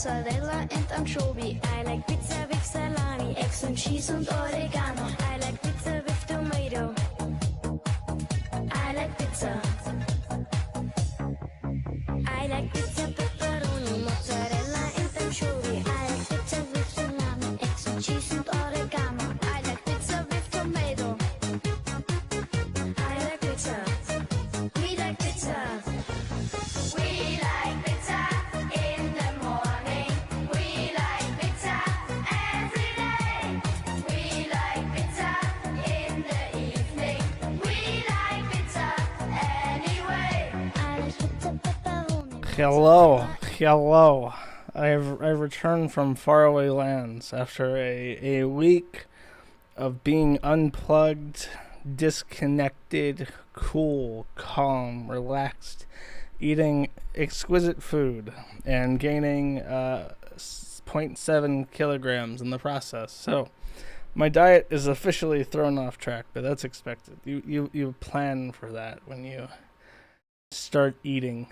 Mozzarella and anchovy. I like pizza with salami, eggs and cheese and oregano. I like pizza with tomato. I like pizza. I like pizza, pepperoni, mozzarella and anchovy. I like pizza with salami, eggs and cheese and oregano. I like pizza with tomato. I like pizza. We like pizza. We like pizza in the morning. We like pizza every day. We like pizza in the evening. We like pizza anyway. I like pizza pepperoni. Hello. I've returned from faraway lands after a week of being unplugged, disconnected, cool, calm, relaxed, eating exquisite food, and gaining 0.7 kilograms in the process. So my diet is officially thrown off track, but that's expected. You plan for that when you start eating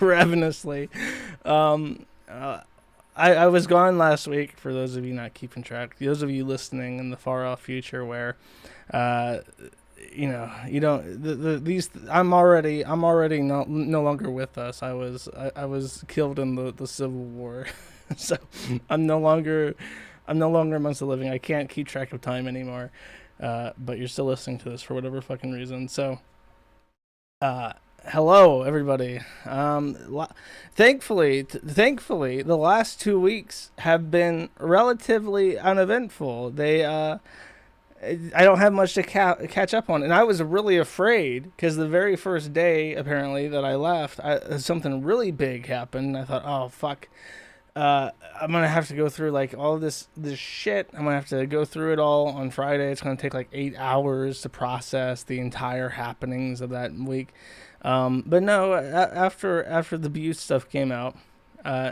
ravenously. I was gone last week, for those of you not keeping track, those of you listening in the far off future where you don't these I'm already no longer with us. I was killed in the Civil War. So I'm no longer amongst the living. I can't keep track of time anymore. But you're still listening to this for whatever fucking reason. So hello everybody. Thankfully, the last 2 weeks have been relatively uneventful. I don't have much to catch up on, and I was really afraid because the very first day, apparently, that I left, something really big happened. I thought, oh fuck, I'm gonna have to go through like all this shit. I'm gonna have to go through it all on Friday. It's gonna take like 8 hours to process the entire happenings of that week. But no, after the Buse stuff came out,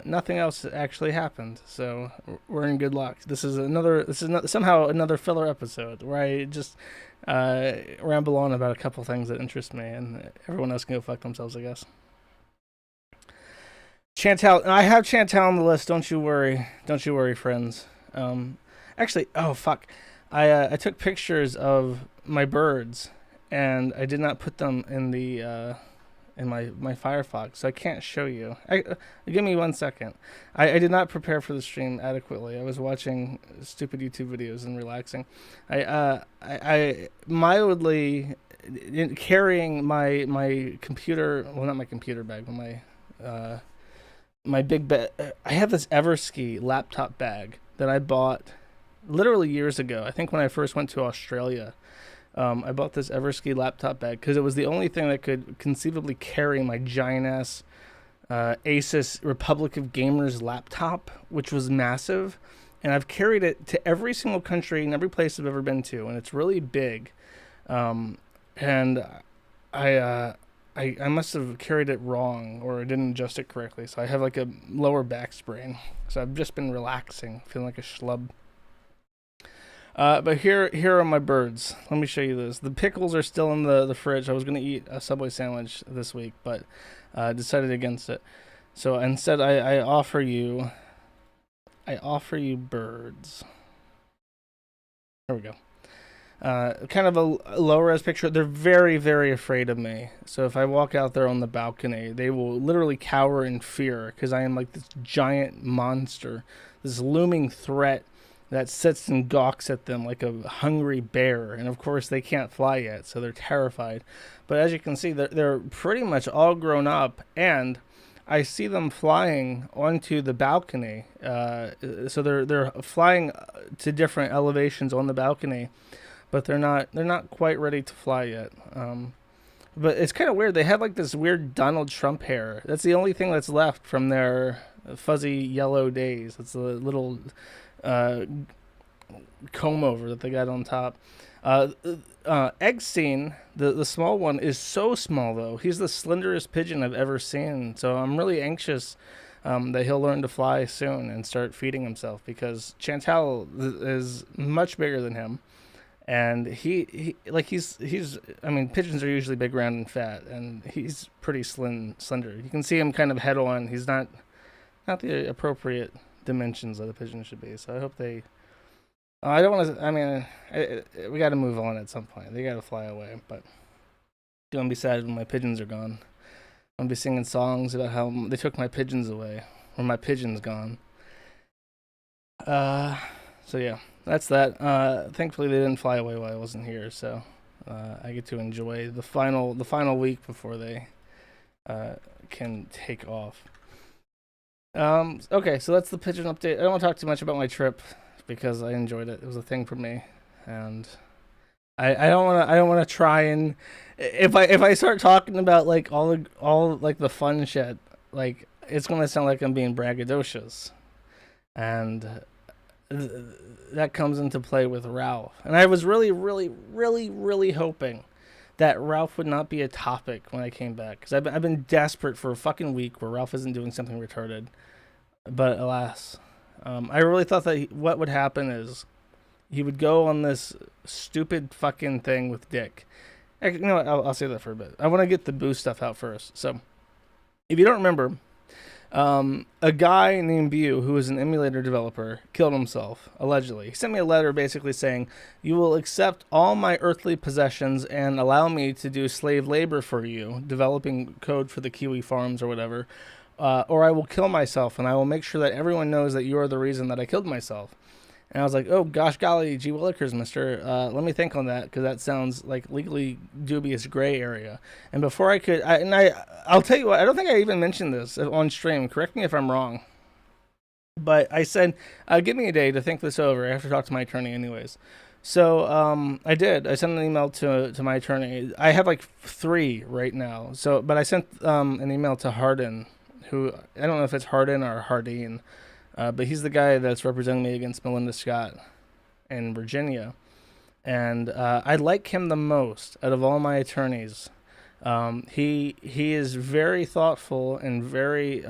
nothing else actually happened. So we're in good luck. This is somehow another filler episode where I just ramble on about a couple things that interest me, and everyone else can go fuck themselves, I guess. Chantal, I have Chantal on the list. Don't you worry, friends. Actually, oh fuck, I took pictures of my birds, and I did not put them in the in my Firefox, so I can't show you. Give me 1 second. I did not prepare for the stream adequately. I was watching stupid YouTube videos and relaxing. I mildly carrying my computer, well, not my computer bag, but my big bag. I have this Everski laptop bag that I bought literally years ago. I think when I first went to Australia. I bought this Everski laptop bag because it was the only thing that could conceivably carry my giant-ass Asus Republic of Gamers laptop, which was massive. And I've carried it to every single country and every place I've ever been to, and it's really big. And I must have carried it wrong or didn't adjust it correctly, so I have like a lower back sprain. So I've just been relaxing, feeling like a schlub. But here are my birds. Let me show you this. The pickles are still in the fridge. I was going to eat a Subway sandwich this week, but decided against it. So instead, I offer you birds. There we go. Kind of a low-res picture. They're very, very afraid of me. So if I walk out there on the balcony, they will literally cower in fear because I am like this giant monster, this looming threat that sits and gawks at them like a hungry bear. And of course they can't fly yet, so they're terrified. But as you can see, they're pretty much all grown up, and I see them flying onto the balcony. So they're flying to different elevations on the balcony, but they're not quite ready to fly yet. But it's kind of weird. They have like this weird Donald Trump hair. That's the only thing that's left from their fuzzy yellow days. It's a little comb over that they got on top. Eggstein, the small one, is so small though. He's the slenderest pigeon I've ever seen. So I'm really anxious that he'll learn to fly soon and start feeding himself, because Chantal is much bigger than him. And he's I mean, pigeons are usually big, round, and fat, and he's pretty slender. You can see him kind of head on. He's not not the appropriate dimensions that a pigeon should be. So I hope they. I don't want to. I mean, we got to move on at some point. They got to fly away. But don't be sad when my pigeons are gone. I'll be singing songs about how they took my pigeons away, or my pigeon's gone. So yeah, that's that. Thankfully, they didn't fly away while I wasn't here, so I get to enjoy the final week before they can take off. Okay, so that's the pigeon update. I don't want to talk too much about my trip because I enjoyed it. It was a thing for me, and I don't want to try and if I start talking about like all like the fun shit, like it's gonna sound like I'm being braggadocious, and that comes into play with Ralph. And I was really hoping that Ralph would not be a topic when I came back, because I've been desperate for a fucking week where Ralph isn't doing something retarded. But alas, I really thought that what would happen is he would go on this stupid fucking thing with Dick. Actually, you know what? I'll say that for a bit. I want to get the Boo stuff out first. So, if you don't remember, a guy named Bew, who is an emulator developer, killed himself, allegedly. He sent me a letter basically saying, "You will accept all my earthly possessions and allow me to do slave labor for you, developing code for the Kiwi farms or whatever, or I will kill myself, and I will make sure that everyone knows that you are the reason that I killed myself." And I was like, oh, gosh golly, gee willikers, mister. Let me think on that, because that sounds like legally dubious gray area. And before I could... I'll tell you what, I don't think I even mentioned this on stream. Correct me if I'm wrong. But I said, give me a day to think this over. I have to talk to my attorney anyways. So I did. I sent an email to my attorney. I have like 3 right now. But I sent an email to Hardin, who... I don't know if it's Hardin or Hardin. But he's the guy that's representing me against Melinda Scott in Virginia. And I like him the most out of all my attorneys. He is very thoughtful and very...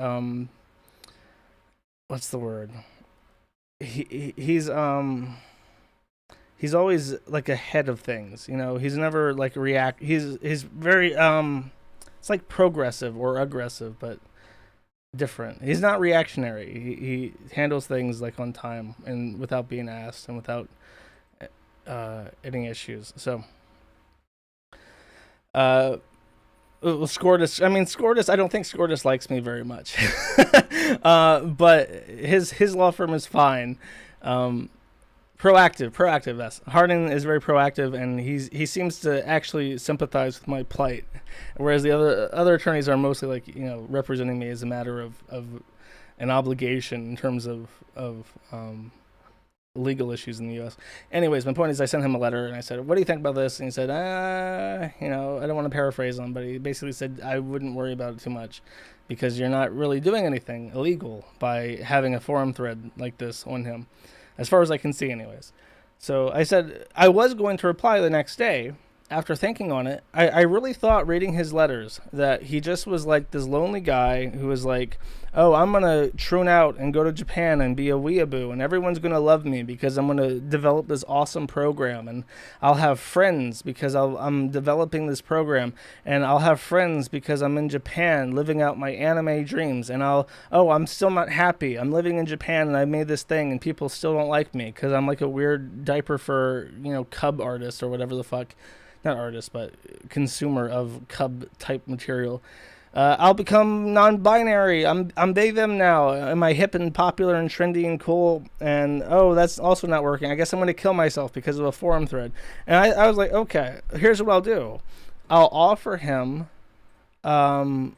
what's the word? He's always like ahead of things. You know, he's never like he's very... it's like progressive or aggressive, but... different. He's not reactionary. He handles things like on time and without being asked and without any issues. So, Scortus. I mean, Scortus. I don't think Scortus likes me very much, but his law firm is fine. Proactive. Yes, Harding is very proactive, and he seems to actually sympathize with my plight, whereas the other attorneys are mostly like, you know, representing me as a matter of an obligation in terms of legal issues in the U.S. Anyways, my point is, I sent him a letter and I said, "What do you think about this?" And he said, you know, I don't want to paraphrase him, but he basically said I wouldn't worry about it too much because you're not really doing anything illegal by having a forum thread like this on him. As far as I can see, anyways. So I said I was going to reply the next day after thinking on it. I really thought, reading his letters, that he just was like this lonely guy who was like, oh, I'm going to troon out and go to Japan and be a weeaboo, and everyone's going to love me because I'm going to develop this awesome program, and I'll have friends because I'm developing this program, and I'll have friends because I'm in Japan living out my anime dreams, and I'm still not happy. I'm living in Japan and I made this thing and people still don't like me because I'm like a weird diaper for, you know, cub artist or whatever the fuck. Not artist, but consumer of cub type material. I'll become non-binary. I'm they them now. Am I hip and popular and trendy and cool? And that's also not working. I guess I'm going to kill myself because of a forum thread. And I was like, okay, here's what I'll do. I'll offer him. I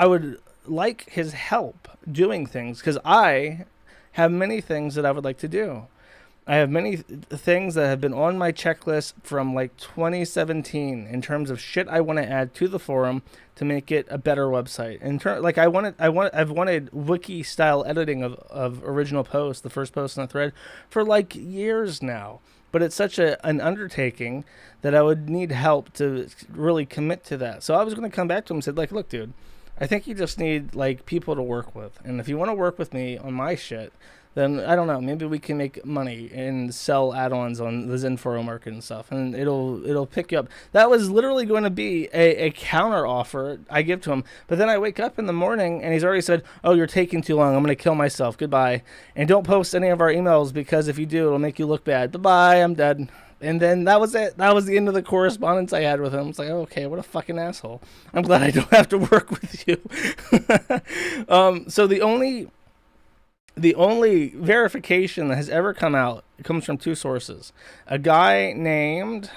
would like his help doing things because I have many things that I would like to do. I have many things that have been on my checklist from like 2017 in terms of shit I want to add to the forum to make it a better website. I've wanted wiki style editing of original posts, the first post in the thread, for like years now. But it's such an undertaking that I would need help to really commit to that. So I was going to come back to him and said, like, look, dude, I think you just need like people to work with. And if you want to work with me on my shit, then I don't know, maybe we can make money and sell add-ons on the Zenforo market and stuff, and it'll pick you up. That was literally going to be a counter offer I give to him, but then I wake up in the morning and he's already said, "Oh, you're taking too long. I'm going to kill myself. Goodbye. And don't post any of our emails because if you do, it'll make you look bad. Bye-bye. I'm dead." And then that was it. That was the end of the correspondence I had with him. It's like, oh, okay, what a fucking asshole. I'm glad I don't have to work with you. So the only verification that has ever come out comes from two sources. A guy named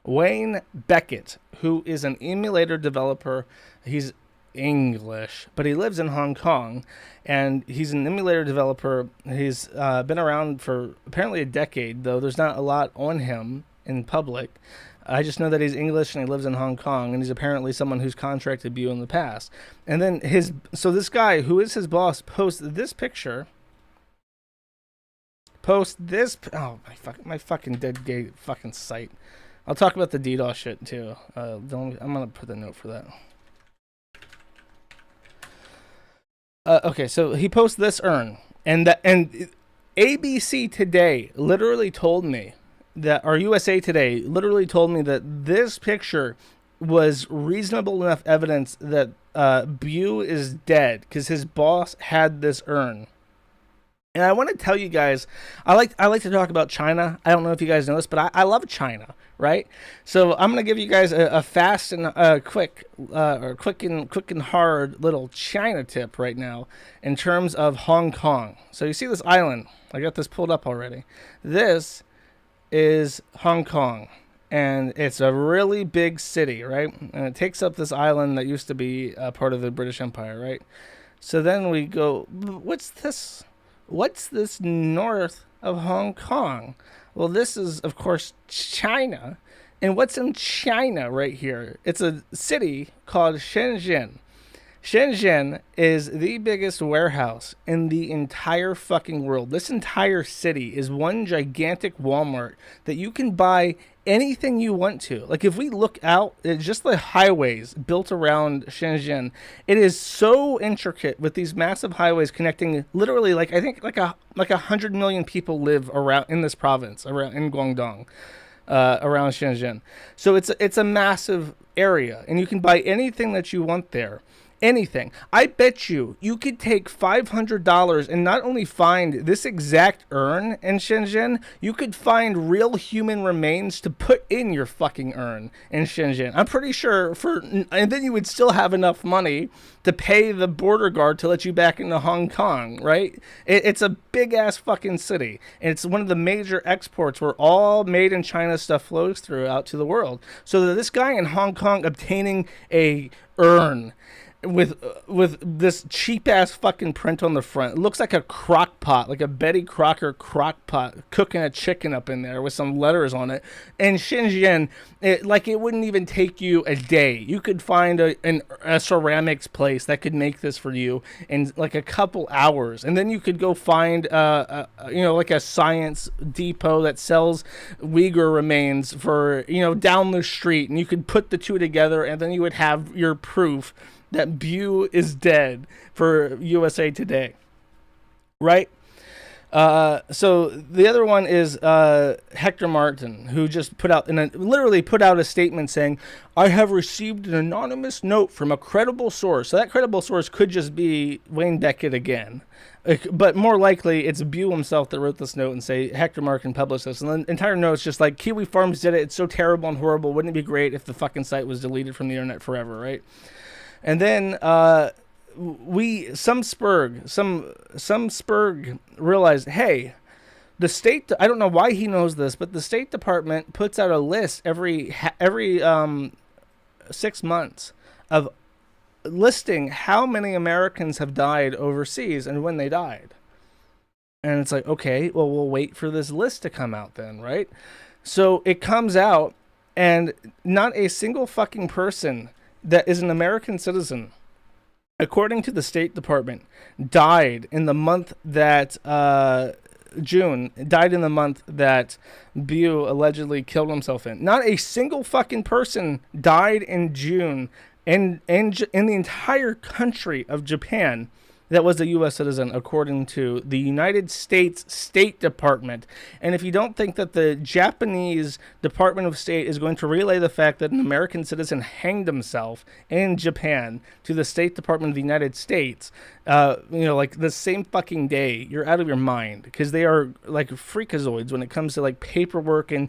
Wayne Beckett, who is an emulator developer. He's English, but he lives in Hong Kong, and he's an emulator developer. He's been around for apparently a decade, though there's not a lot on him in public. I just know that he's English and he lives in Hong Kong, and he's apparently someone who's contracted Bew in the past. And then this guy, who is his boss, posts this picture. My fucking dead gay fucking site. I'll talk about the DDoS shit too. I'm gonna put the note for that. Okay, so he posts this urn, and ABC Today literally told me that, or USA Today literally told me that this picture was reasonable enough evidence that Bew is dead because his boss had this urn. And I want to tell you guys, I like to talk about China. I don't know if you guys know this, but I love China, right? So I'm gonna give you guys a fast and quick and hard little China tip right now in terms of Hong Kong. So you see this island? I got this pulled up already. This is Hong Kong, and it's a really big city, right? And it takes up this island that used to be a part of the British Empire, right? So then we go, what's this? What's this north of Hong Kong? Well, this is, of course, China. And what's in China right here? It's a city called Shenzhen. Shenzhen is the biggest warehouse in the entire fucking world. This entire city is one gigantic Walmart that you can buy anything you want to. Like, if we look out at just the highways built around Shenzhen, it is so intricate with these massive highways connecting literally, like, I think like 100 million people live around in this province, around in Guangdong, around Shenzhen. So it's a massive area, and you can buy anything that you want there. Anything. I bet you could take $500 and not only find this exact urn in Shenzhen, you could find real human remains to put in your fucking urn in Shenzhen. I'm pretty sure and then you would still have enough money to pay the border guard to let you back into Hong Kong, right? It's a big ass fucking city, and it's one of the major exports where all made in China stuff flows through out to the world. So this guy in Hong Kong obtaining a urn with this cheap ass fucking print on the front. It looks like a crock pot, like a Betty Crocker crock pot, cooking a chicken up in there with some letters on it. And Shenzhen, it wouldn't even take you a day. You could find a ceramics place that could make this for you in like a couple hours, and then you could go find like a science depot that sells Uyghur remains for down the street, and you could put the two together, and then you would have your proof that Bew is dead for USA Today, right? So the other one is Hector Martin, who just literally put out a statement saying, "I have received an anonymous note from a credible source." So that credible source could just be Wayne Beckett again, but more likely it's Bew himself that wrote this note and say Hector Martin published this. And the entire note's just like, Kiwi Farms did it. It's so terrible and horrible. Wouldn't it be great if the fucking site was deleted from the internet forever, right? And then some Spurg realized, hey, the state, I don't know why he knows this, but the State Department puts out a list every 6 months of listing how many Americans have died overseas and when they died. And it's like, okay, well, we'll wait for this list to come out then, right? So it comes out, and not a single fucking person that is an American citizen, according to the State Department, died in the month that Bew allegedly killed himself in. Not a single fucking person died in June in the entire country of Japan that was a U.S. citizen, according to the United States State Department. And if you don't think that the Japanese Department of State is going to relay the fact that an American citizen hanged himself in Japan to the State Department of the United States, like the same fucking day, you're out of your mind, because they are like freakazoids when it comes to like paperwork. And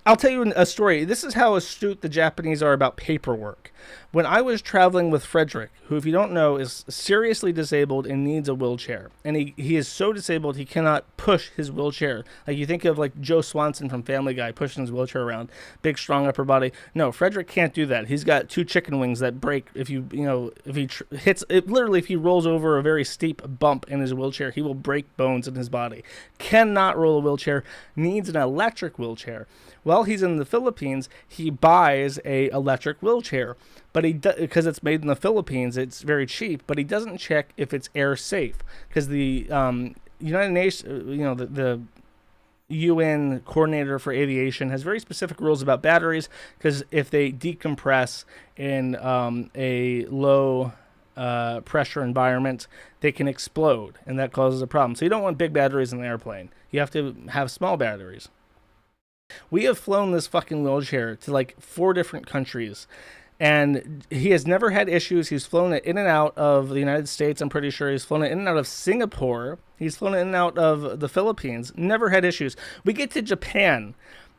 I'll tell you a story. This is how astute the Japanese are about paperwork. When I was traveling with Frederick, who, if you don't know, is seriously disabled and needs a wheelchair, and he is so disabled he cannot push his wheelchair. Like, you think of like Joe Swanson from Family Guy pushing his wheelchair around, big strong upper body. No, Frederick can't do that. He's got 2 chicken wings that break if he hits it. Literally, if he rolls over a very steep bump in his wheelchair, he will break bones in his body. Cannot roll a wheelchair. Needs an electric wheelchair. While he's in the Philippines, he buys a electric wheelchair, but because it's made in the Philippines, it's very cheap. But he doesn't check if it's air safe, because the United Nations, the UN coordinator for aviation has very specific rules about batteries, because if they decompress in a low pressure environment, they can explode, and that causes a problem. So you don't want big batteries in the airplane. You have to have small batteries. We have flown this fucking wheelchair to like 4 different countries, and he has never had issues. He's flown it in and out of the United States, I'm pretty sure. He's flown it in and out of Singapore. He's flown it in and out of the Philippines. Never had issues. We get to Japan,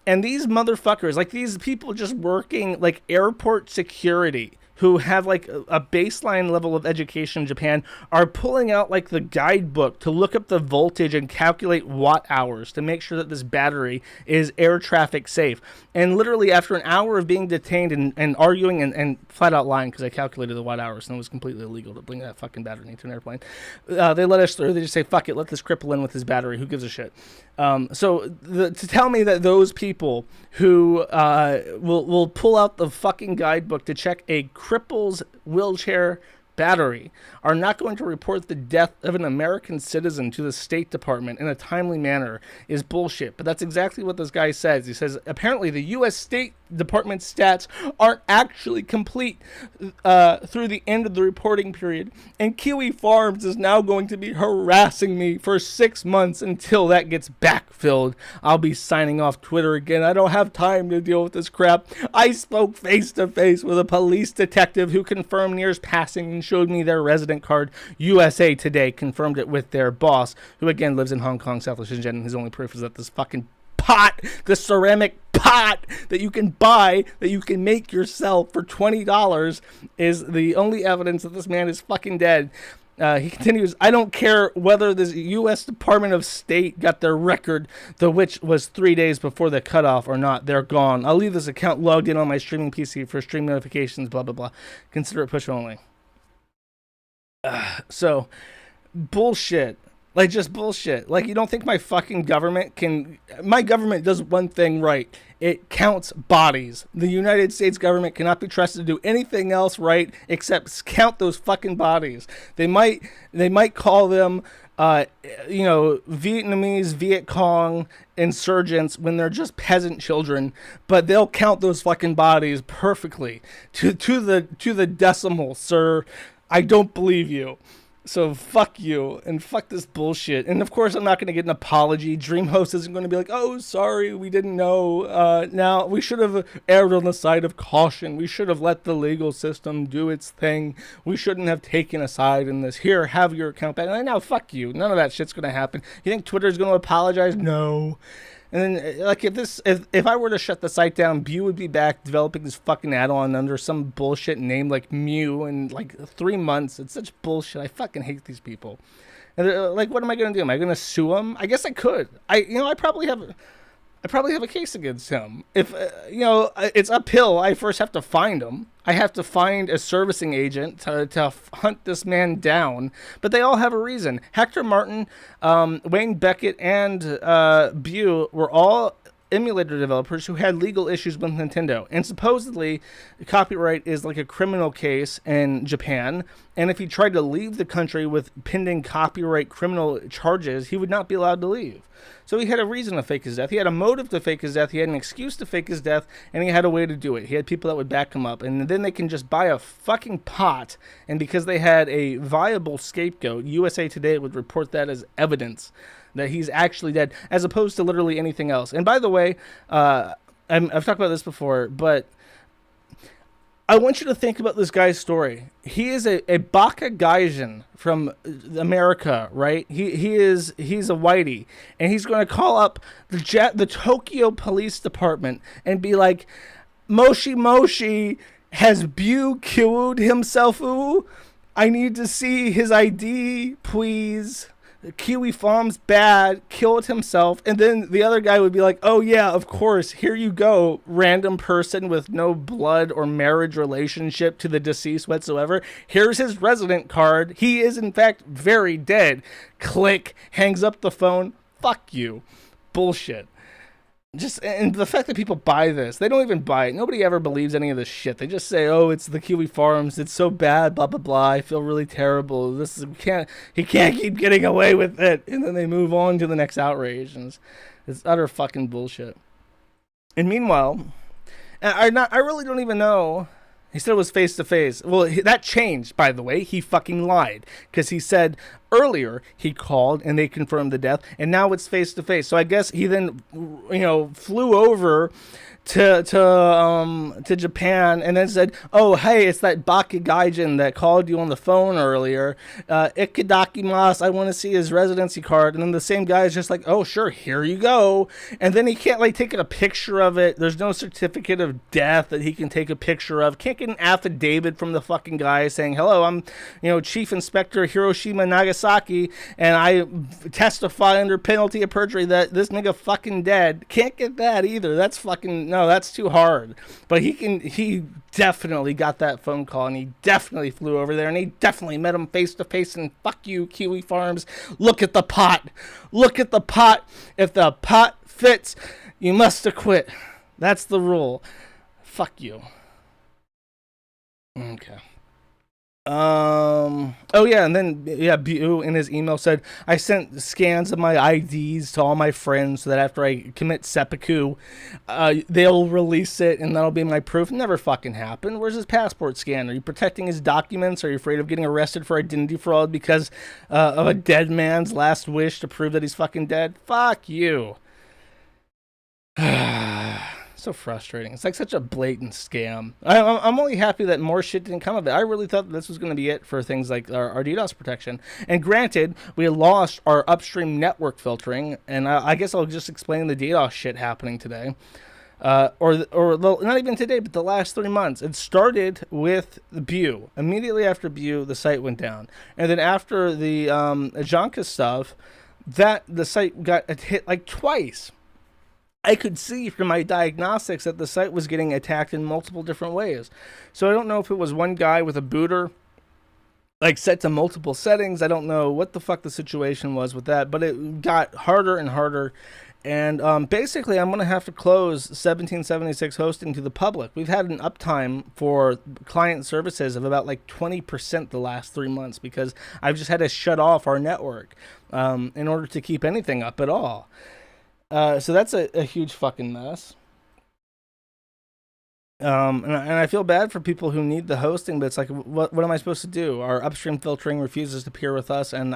and these motherfuckers, like these people just working like airport security, who have like a baseline level of education in Japan, are pulling out like the guidebook to look up the voltage and calculate watt hours to make sure that this battery is air traffic safe. And literally after an hour of being detained and arguing and flat out lying, because I calculated the watt hours and it was completely illegal to bring that fucking battery into an airplane, they let us through. They just say, fuck it, let this cripple in with his battery. Who gives a shit? To tell me that those people who will pull out the fucking guidebook to check a cripple's wheelchair battery are not going to report the death of an American citizen to the State Department in a timely manner is bullshit. But that's exactly what this guy says. He says apparently the U.S. State Department stats aren't actually complete through the end of the reporting period, and Kiwi Farms is now going to be harassing me for 6 months until that gets backfilled. I'll be signing off Twitter again. I don't have time to deal with this crap. I spoke face to face with a police detective who confirmed Near's passing and showed me their resident card. USA Today confirmed it with their boss, who again lives in Hong Kong, Southwest Shenzhen, and his only proof is that this fucking pot, the ceramic pot that you can buy, that you can make yourself for $20, is the only evidence that this man is fucking dead. He continues, I don't care whether the U.S. Department of State got their record, which was 3 days before the cutoff, or not. They're gone. I'll leave this account logged in on my streaming PC for stream notifications, blah, blah, blah. Consider it push only. So, bullshit. Like, just bullshit. Like, you don't think my fucking government can... My government does one thing right. It counts bodies. The United States government cannot be trusted to do anything else right except count those fucking bodies. They might call them, Vietnamese, Viet Cong insurgents when they're just peasant children, but they'll count those fucking bodies perfectly to the decimal, sir. I don't believe you. So fuck you and fuck this bullshit. And of course, I'm not going to get an apology. DreamHost isn't going to be like, oh, sorry, we didn't know. Now, we should have erred on the side of caution. We should have let the legal system do its thing. We shouldn't have taken a side in this. Here, have your account back. And now, fuck you. None of that shit's going to happen. You think Twitter's going to apologize? No. And then, like, if I were to shut the site down, Bew would be back developing this fucking add-on under some bullshit name like Mew in like 3 months. It's such bullshit. I fucking hate these people. And like, what am I gonna do? Am I gonna sue them? I guess I could. I probably have a case against him. If it's uphill. I first have to find him. I have to find a servicing agent to hunt this man down. But they all have a reason. Hector Martin, Wayne Beckett, and Bew were all emulator developers who had legal issues with Nintendo. And supposedly, copyright is like a criminal case in Japan. And if he tried to leave the country with pending copyright criminal charges, he would not be allowed to leave. So he had a reason to fake his death. He had a motive to fake his death. He had an excuse to fake his death. And he had a way to do it. He had people that would back him up. And then they can just buy a fucking pot. And because they had a viable scapegoat, USA Today would report that as evidence that he's actually dead, as opposed to literally anything else. And by the way, I've talked about this before, but I want you to think about this guy's story. He is a Baka Gaijin from America, right? He's a whitey, and he's going to call up the Tokyo Police Department and be like, Moshi Moshi, has Buu killed himself? I need to see his ID, please. Kiwi Farm's bad, killed himself. And then the other guy would be like, oh yeah, of course, here you go, random person with no blood or marriage relationship to the deceased whatsoever. Here's his resident card. He is in fact very dead. Click, hangs up the phone. Fuck you. Bullshit. And the fact that people buy this, they don't even buy it. Nobody ever believes any of this shit. They just say, "Oh, it's the Kiwi Farms. It's so bad. Blah blah blah. I feel really terrible. He can't keep getting away with it." And then they move on to the next outrage, and it's utter fucking bullshit. And meanwhile, I really don't even know. He said it was face to face. Well, that changed, by the way. He fucking lied, because he said earlier he called and they confirmed the death, and now it's face to face. So I guess he then, flew over to Japan and then said, "Oh, hey, it's that Baka Gaijin that called you on the phone earlier. Ikadakimasu, I want to see his residency card." And then the same guy is just like, "Oh, sure, here you go." And then he can't take a picture of it. There's no certificate of death that he can take a picture of. Can't get an affidavit from the fucking guy saying, "Hello, I'm, Chief Inspector Hiroshima Nagasaki, and I testify under penalty of perjury that this nigga fucking dead." Can't get that either. That's fucking... No, that's too hard. But he definitely got that phone call, and he definitely flew over there, and he definitely met him face to face, and fuck you, Kiwi Farms. Look at the pot. Look at the pot. If the pot fits, you must acquit. That's the rule. Fuck you. Okay. Oh yeah, and then Buu in his email said, "I sent scans of my IDs to all my friends so that after I commit seppuku, they'll release it and that'll be my proof." Never fucking happened. Where's his passport scan? Are you protecting his documents? Are you afraid of getting arrested for identity fraud because of a dead man's last wish to prove that he's fucking dead? Fuck you. So frustrating. It's like such a blatant scam. I'm only happy that more shit didn't come of it. I really thought this was going to be it for things like our DDoS protection. And granted, we lost our upstream network filtering, and I guess I'll just explain the DDoS shit happening today. Or not even today, but the last 3 months. It started with Buu. Immediately after Buu, the site went down. And then after the Ajanka stuff, the site got hit like twice. I could see from my diagnostics that the site was getting attacked in multiple different ways. So I don't know if it was one guy with a booter, set to multiple settings. I don't know what the fuck the situation was with that, but it got harder and harder. And basically, I'm going to have to close 1776 hosting to the public. We've had an uptime for client services of about 20% the last 3 months because I've just had to shut off our network in order to keep anything up at all. So that's a huge fucking mess. And I feel bad for people who need the hosting, but it's like, what am I supposed to do? Our upstream filtering refuses to peer with us, and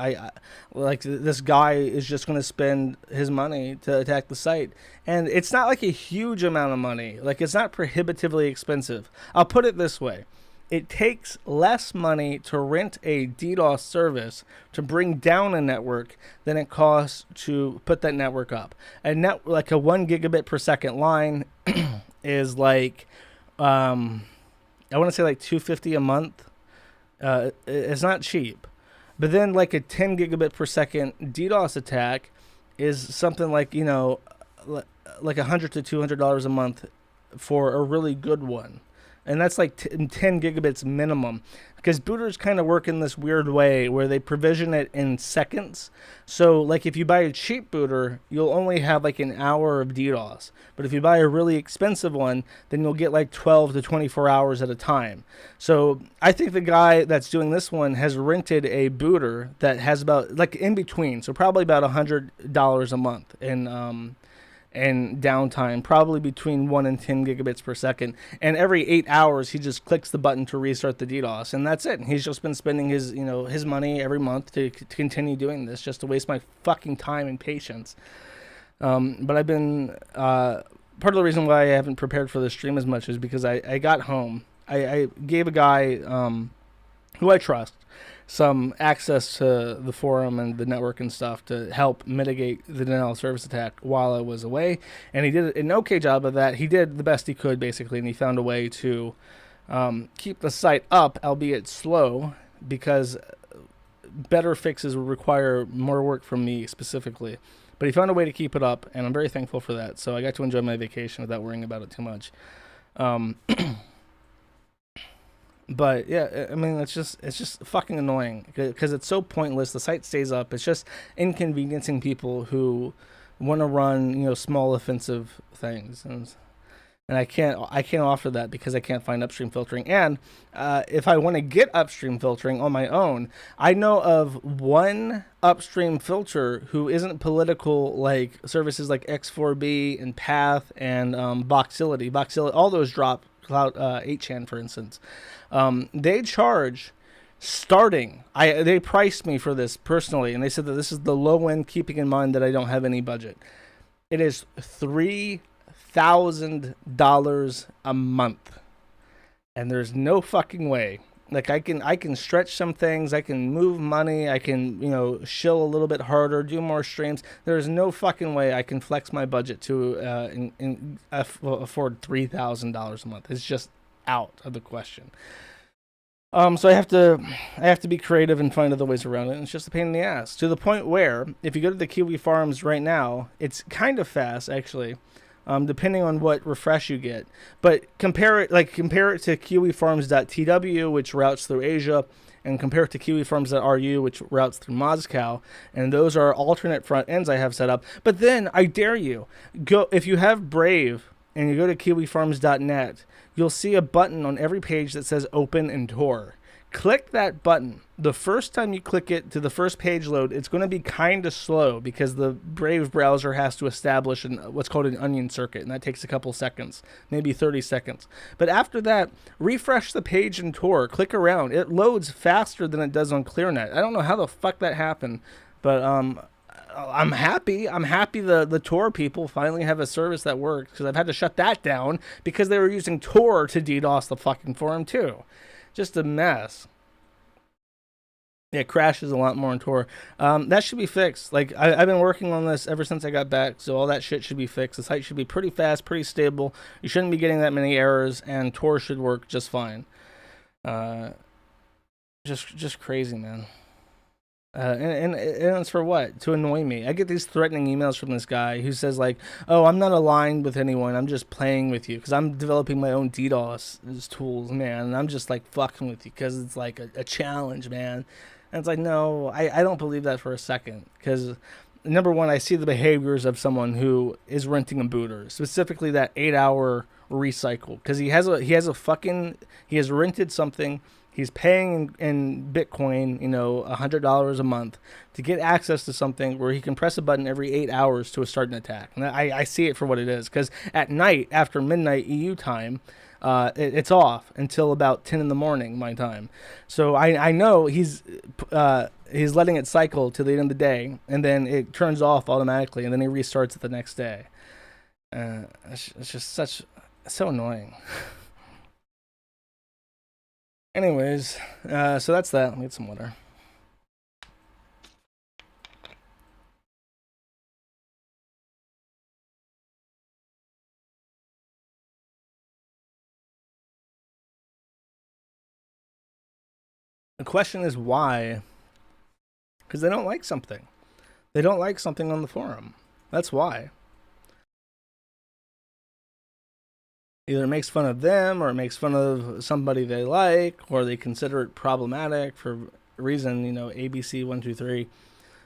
this guy is just going to spend his money to attack the site. And it's not a huge amount of money. It's not prohibitively expensive. I'll put it this way. It takes less money to rent a DDoS service to bring down a network than it costs to put that network up. A 1 gigabit per second line is I want to say $250 a month. It's not cheap. But then a 10 gigabit per second DDoS attack is something $100 to $200 a month for a really good one. and that's like 10 gigabits minimum, because booters kind of work in this weird way where they provision it in seconds. So like if you buy a cheap booter, you'll only have like an hour of DDoS, but if you buy a really expensive one, then you'll get like 12 to 24 hours at a time. So I think the guy that's doing this one has rented a booter that has about like in between, so probably about $100 a month and downtime, probably between 1 and 10 gigabits per second. And every 8 hours, he just clicks the button to restart the DDoS, and that's it. And he's just been spending his, his money every month to continue doing this, just to waste my fucking time and patience. But I've been part of the reason why I haven't prepared for the stream as much is because I got home. I gave a guy who I trust some access to the forum and the network and stuff to help mitigate the denial of service attack while I was away, and he did an okay job of that. He did the best he could, basically, and he found a way to keep the site up, albeit slow, because better fixes would require more work from me specifically. But he found a way to keep it up, and I'm very thankful for that. So I got to enjoy my vacation without worrying about it too much. But yeah, I mean, it's just fucking annoying because it's so pointless. The site stays up. It's just inconveniencing people who want to run, small offensive things, and I can't offer that because I can't find upstream filtering. And if I want to get upstream filtering on my own, I know of one upstream filter who isn't political, like services like X4B and Path and Voxility. All those drop Cloud 8chan, for instance. They charge starting. They priced me for this personally, and they said that this is the low end, keeping in mind that I don't have any budget. It is $3,000 a month, and there's no fucking way. Like I can stretch some things, I can move money, I can shill a little bit harder, do more streams. There's no fucking way I can flex my budget to afford $3,000 a month. It's just out of the question. So I have to be creative and find other ways around it. And it's just a pain in the ass, to the point where if you go to the Kiwi Farms right now, it's kind of fast actually. Depending on what refresh you get. But compare it to kiwifarms.tw, which routes through Asia, and compare it to kiwifarms.ru, which routes through Moscow. And those are alternate front ends I have set up. But then I dare you, go if you have Brave and you go to kiwifarms.net, you'll see a button on every page that says Open in Tor. Click that button. The first time you click it to the first page load, it's going to be kind of slow because the Brave browser has to establish what's called an onion circuit, and that takes a couple seconds, maybe 30 seconds. But after that, refresh the page in Tor, click around. It loads faster than it does on ClearNet. I don't know how the fuck that happened, but I'm happy. I'm happy the Tor people finally have a service that works, because I've had to shut that down because they were using Tor to DDoS the fucking forum too. Just a mess. Yeah, it crashes a lot more in Tor. That should be fixed. Like I've been working on this ever since I got back, so all that shit should be fixed. The site should be pretty fast, pretty stable. You shouldn't be getting that many errors, and Tor should work just fine. Just crazy, man. And it's for what? To annoy me. I get these threatening emails from this guy who says like, "Oh, I'm not aligned with anyone. I'm just playing with you because I'm developing my own DDoS tools, man. And I'm just like fucking with you because it's like a challenge, man." And it's like, no, I don't believe that for a second, because number one, I see the behaviors of someone who is renting a booter, specifically that 8-hour recycle, because he has rented something. He's paying in Bitcoin, $100 a month to get access to something where he can press a button every 8 hours to start an attack. And I see it for what it is, because at night, after midnight EU time, it's off until about 10 in the morning my time. So I know he's letting it cycle to the end of the day, and then it turns off automatically, and then he restarts it the next day. It's just so annoying. Anyways, so that's that. Let me get some water. The question is why? Because they don't like something. They don't like something on the forum. That's why. either makes fun of them or makes fun of somebody they like, or they consider it problematic for a reason, ABC 123,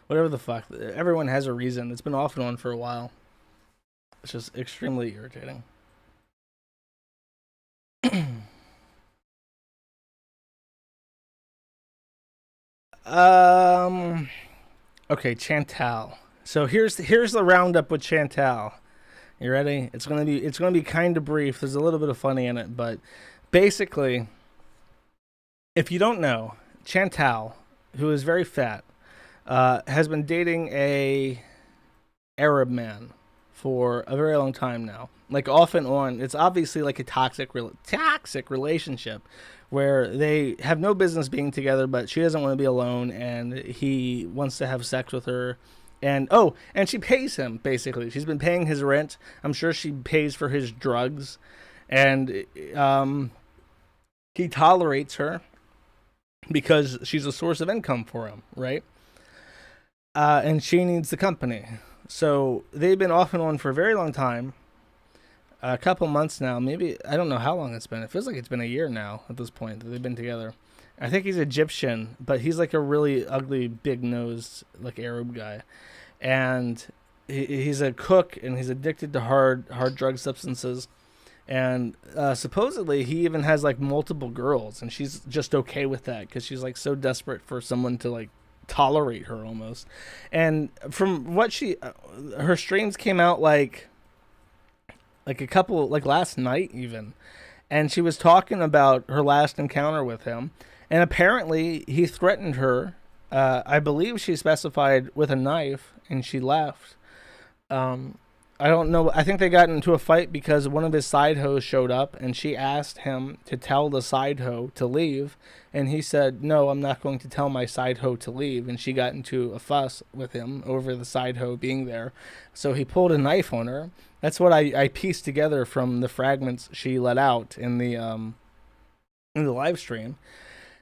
whatever the fuck. Everyone has a reason. It's been off and on for a while. It's just extremely irritating. Okay, Chantal. So here's the roundup with Chantal. You ready? It's gonna be kind of brief. There's a little bit of funny in it, but basically, if you don't know, Chantal, who is very fat, has been dating a Arab man for a very long time now. Like off and on. It's obviously like a toxic relationship where they have no business being together, but she doesn't want to be alone and he wants to have sex with her. And she pays him basically. She's been paying his rent. I'm sure she pays for his drugs, and he tolerates her because she's a source of income for him, right? And she needs the company. So they've been off and on for a very long time, a couple months now. Maybe I don't know how long it's been. It feels like it's been a year now at this point that they've been together. I think he's Egyptian, but he's like a really ugly, big-nosed, like Arab guy, and he's a cook and he's addicted to hard drug substances. And supposedly he even has like multiple girls, and she's just okay with that because she's like so desperate for someone to like tolerate her almost. And from what her streams came out like a couple, like last night even, and she was talking about her last encounter with him, and apparently he threatened her. I believe she specified with a knife, and she left. I don't know. I think they got into a fight because one of his side hoes showed up, and she asked him to tell the side hoe to leave, and he said, "No, I'm not going to tell my side hoe to leave." And she got into a fuss with him over the side hoe being there, so he pulled a knife on her. That's what I pieced together from the fragments she let out in the live stream.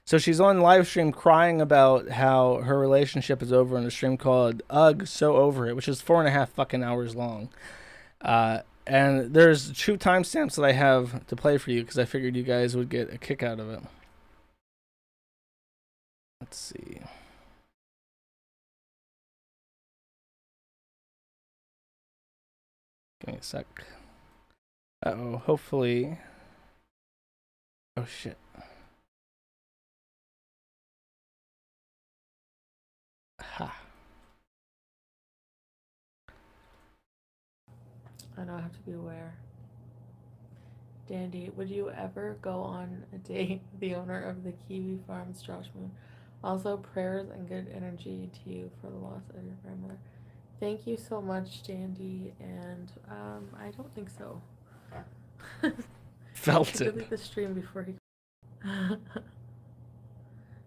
So she's on live stream crying about how her relationship is over in a stream called Ugh, So Over It, which is 4.5 fucking hours long. And there's 2 timestamps that I have to play for you because I figured you guys would get a kick out of it. Let's see. Give me a sec. Uh-oh, hopefully. Oh, shit. Ha. I know I have to be aware. Dandy, would you ever go on a date with the owner of the Kiwi Farms, Josh Moon? Also, prayers and good energy to you for the loss of your grandmother. Thank you so much, Dandy, and I don't think so. Felt it. Delete the stream before he.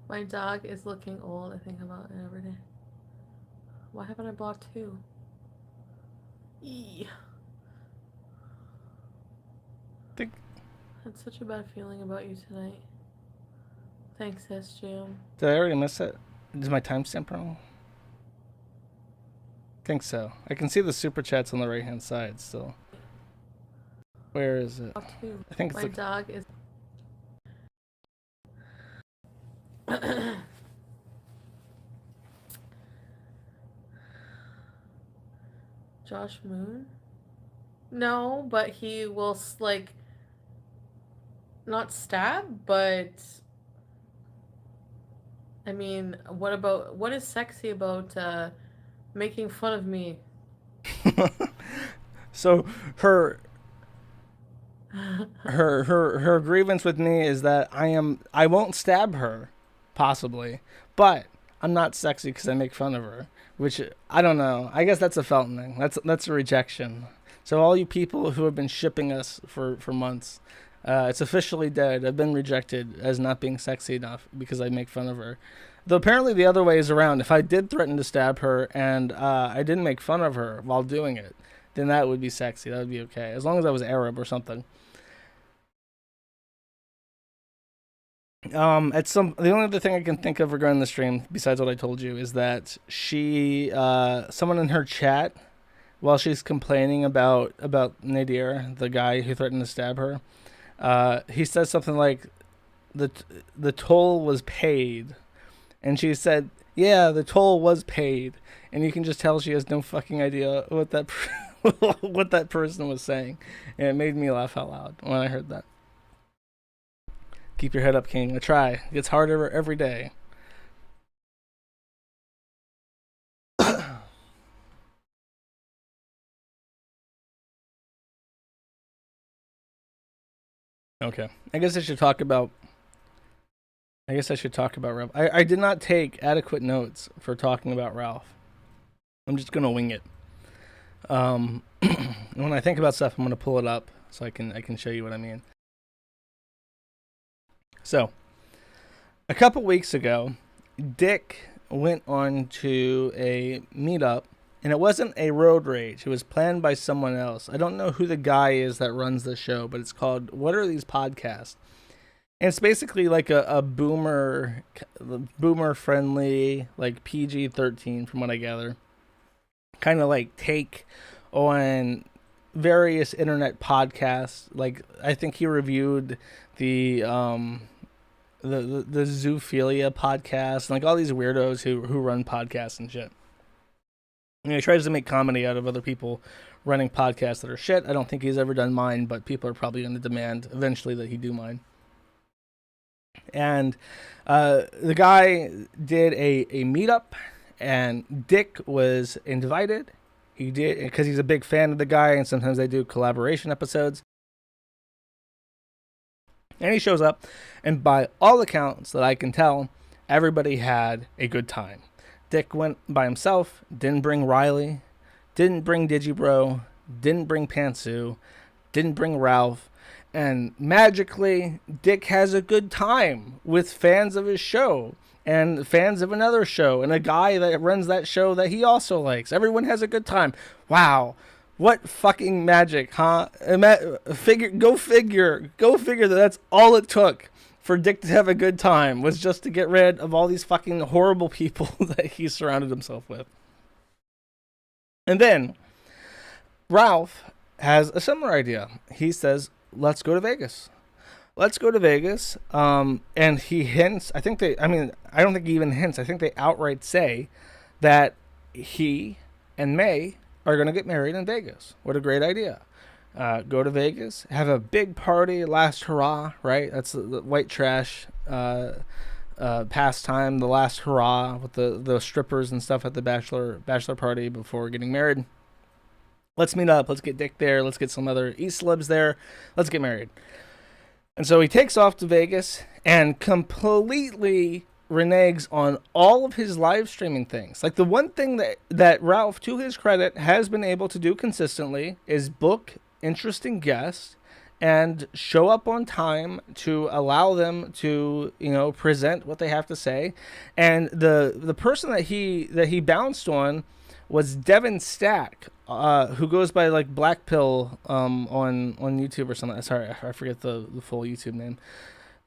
My dog is looking old. I think about it every day. Why haven't I blocked 2? Eee. I had such a bad feeling about you tonight. Thanks, SJM. Did I already miss it? Is my timestamp wrong? I think so. I can see the super chats on the right hand side still. Where is it? I think it's my dog is. Josh Moon? No, but he will like not stab, but I mean, what is sexy about making fun of me? So her grievance with me is that I won't stab her, possibly, but I'm not sexy because I make fun of her, which I don't know. I guess that's a Felton thing. That's a rejection. So all you people who have been shipping us for months, it's officially dead. I've been rejected as not being sexy enough because I make fun of her. Though apparently the other way is around. If I did threaten to stab her and I didn't make fun of her while doing it, then that would be sexy. That would be okay, as long as I was Arab or something. The only other thing I can think of regarding the stream, besides what I told you, is that someone in her chat while she's complaining about Nadir, the guy who threatened to stab her. He says something like, the toll was paid. And she said, yeah, the toll was paid. And you can just tell she has no fucking idea what that what that person was saying. And it made me laugh out loud when I heard that. Keep your head up, King. I try. It gets harder every day. Okay. I guess I should talk about Ralph. I did not take adequate notes for talking about Ralph. I'm just gonna wing it. When I think about stuff, I'm gonna pull it up so I can show you what I mean. So, a couple weeks ago, Dick went on to a meetup, and it wasn't a road rage. It was planned by someone else. I don't know who the guy is that runs the show, but it's called What Are These Podcasts? And it's basically like a boomer friendly, like PG-13 from what I gather. Kind of like take on various internet podcasts. Like I think he reviewed the Zoophilia podcast, and like all these weirdos who run podcasts and shit. And he tries to make comedy out of other people running podcasts that are shit. I don't think he's ever done mine, but people are probably going to demand eventually that he do mine. And the guy did a meetup, and Dick was invited. He did, because he's a big fan of the guy, and sometimes they do collaboration episodes. And he shows up, and by all accounts that I can tell, everybody had a good time. Dick went by himself, didn't bring Riley, didn't bring Digibro, didn't bring Pantsu, didn't bring Ralph, and magically, Dick has a good time with fans of his show and fans of another show and a guy that runs that show that he also likes. Everyone has a good time. Wow. What fucking magic, huh? Go figure that that's all it took for Dick to have a good time, was just to get rid of all these fucking horrible people that he surrounded himself with. And then Ralph has a similar idea. He says, let's go to Vegas. Let's go to Vegas. And he hints, I don't think he even hints. I think they outright say that he and May are going to get married in Vegas. What a great idea. Go to Vegas, have a big party, last hurrah, right? That's the white trash pastime, the last hurrah with the strippers and stuff at the bachelor party before getting married. Let's meet up. Let's get Dick there. Let's get some other East celebs there. Let's get married. And so he takes off to Vegas and completely reneges on all of his live streaming things. Like the one thing that Ralph, to his credit, has been able to do consistently is book interesting guests and show up on time to allow them to, present what they have to say. And the person that he bounced on was Devin Stack, who goes by like Black Pill on YouTube or something. Sorry, I forget the full YouTube name.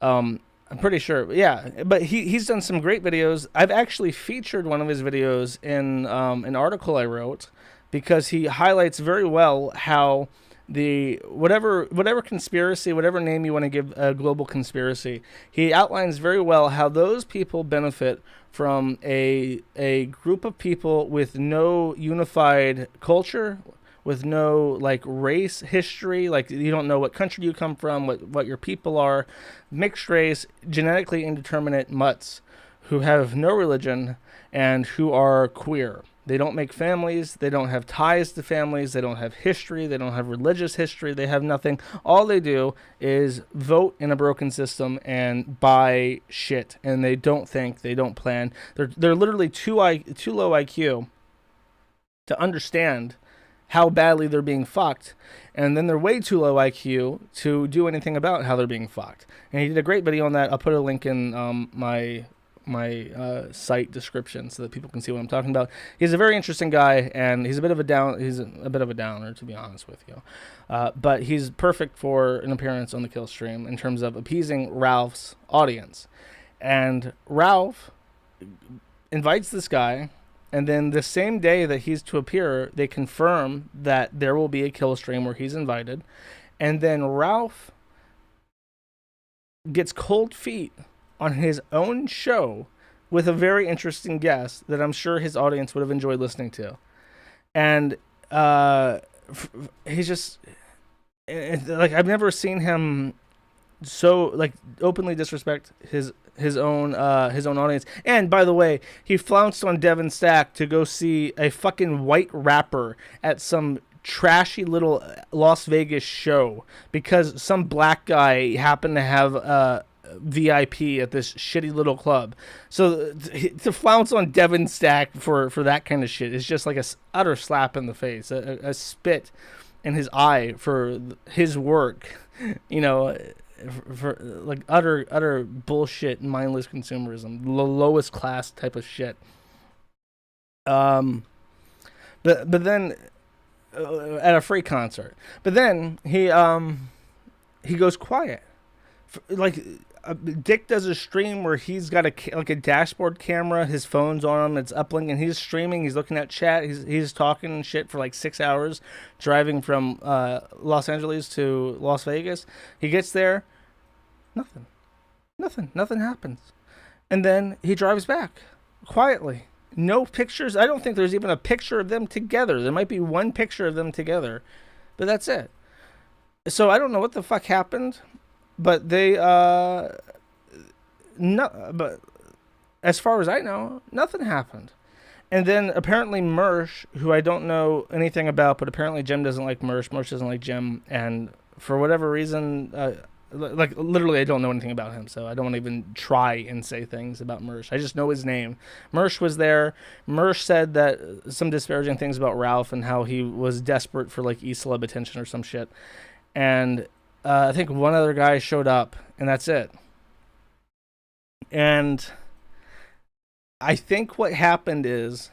I'm pretty sure, yeah. But he's done some great videos. I've actually featured one of his videos in an article I wrote, because he highlights very well how the whatever conspiracy, whatever name you want to give a global conspiracy, he outlines very well how those people benefit from a group of people with no unified culture, with no like race history, like you don't know what country you come from, what your people are, mixed race, genetically indeterminate mutts who have no religion and who are queer. They don't make families. They don't have ties to families. They don't have history. They don't have religious history. They have nothing. All they do is vote in a broken system and buy shit. And they don't think. They don't plan. They're literally too low IQ to understand how badly they're being fucked. And then they're way too low IQ to do anything about how they're being fucked. And he did a great video on that. I'll put a link in my site description so that people can see what I'm talking about. He's a very interesting guy, and he's a bit of a downer, to be honest with you. But he's perfect for an appearance on the Kill Stream in terms of appeasing Ralph's audience. And Ralph invites this guy, And then the same day that he's to appear, they confirm that there will be a kill stream where he's invited. And then Ralph gets cold feet on his own show with a very interesting guest that I'm sure his audience would have enjoyed listening to. And he's just like, I've never seen him so like openly disrespect his own audience. And by the way, he flounced on Devin Stack to go see a fucking white rapper at some trashy little Las Vegas show because some black guy happened to have VIP at this shitty little club. So to flounce on Devin Stack for that kind of shit is just like a utter slap in the face, a spit in his eye for his work, you know, for like utter bullshit, mindless consumerism, lowest class type of shit. But then at a free concert, but then he goes quiet, like. Dick does a stream where he's got a dashboard camera, his phone's on him, it's uplink, and he's streaming, he's looking at chat, he's talking and shit for like 6 hours, driving from Los Angeles to Las Vegas. He gets there, nothing happens. And then he drives back, quietly. No pictures, I don't think there's even a picture of them together. There might be one picture of them together, but that's it. So I don't know what the fuck happened. But but as far as I know, nothing happened. And then apparently Mersh, who I don't know anything about, but apparently Jim doesn't like Mersh doesn't like Jim, and for whatever reason, like literally I don't know anything about him, so I don't want to even try and say things about Mersh. I just know his name. Mersh was there. Mersh said that some disparaging things about Ralph and how he was desperate for like E-celeb attention or some shit. And I think one other guy showed up, and that's it. And I think what happened is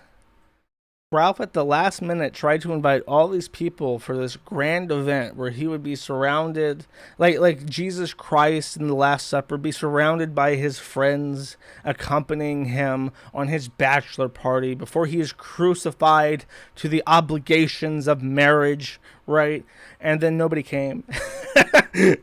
Ralph at the last minute tried to invite all these people for this grand event where he would be surrounded, like Jesus Christ in the Last Supper, be surrounded by his friends accompanying him on his bachelor party before he is crucified to the obligations of marriage, right? And then nobody came.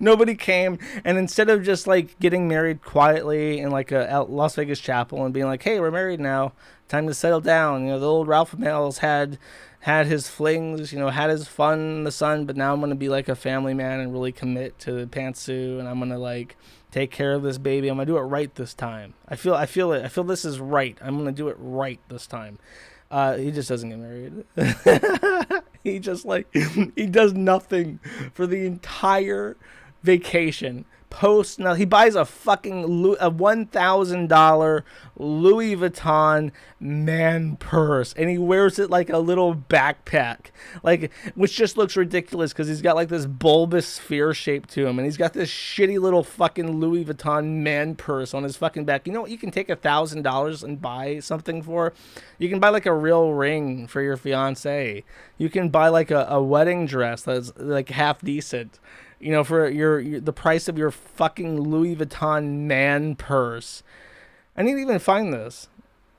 Nobody came, and instead of just like getting married quietly in like a Las Vegas chapel and being like, hey, we're married now, time to settle down, you know, the old Ralph Mills had his flings, you know, had his fun in the sun, but now I'm gonna be like a family man and really commit to Pantsu, and I'm gonna like take care of this baby. I'm gonna do it right this time. I feel it. I feel this is right. I'm gonna do it right this time. He just doesn't get married. He just like, he does nothing for the entire vacation. Now he buys a fucking $1,000 Louis Vuitton man purse, and he wears it like a little backpack, like, which just looks ridiculous because he's got like this bulbous sphere shape to him, and he's got this shitty little fucking Louis Vuitton man purse on his fucking back. You know what you can take $1,000 and buy something for? You can buy like a real ring for your fiance. You can buy like a wedding dress that's like half decent. You know, for the price of your fucking Louis Vuitton man purse. I need to even find this.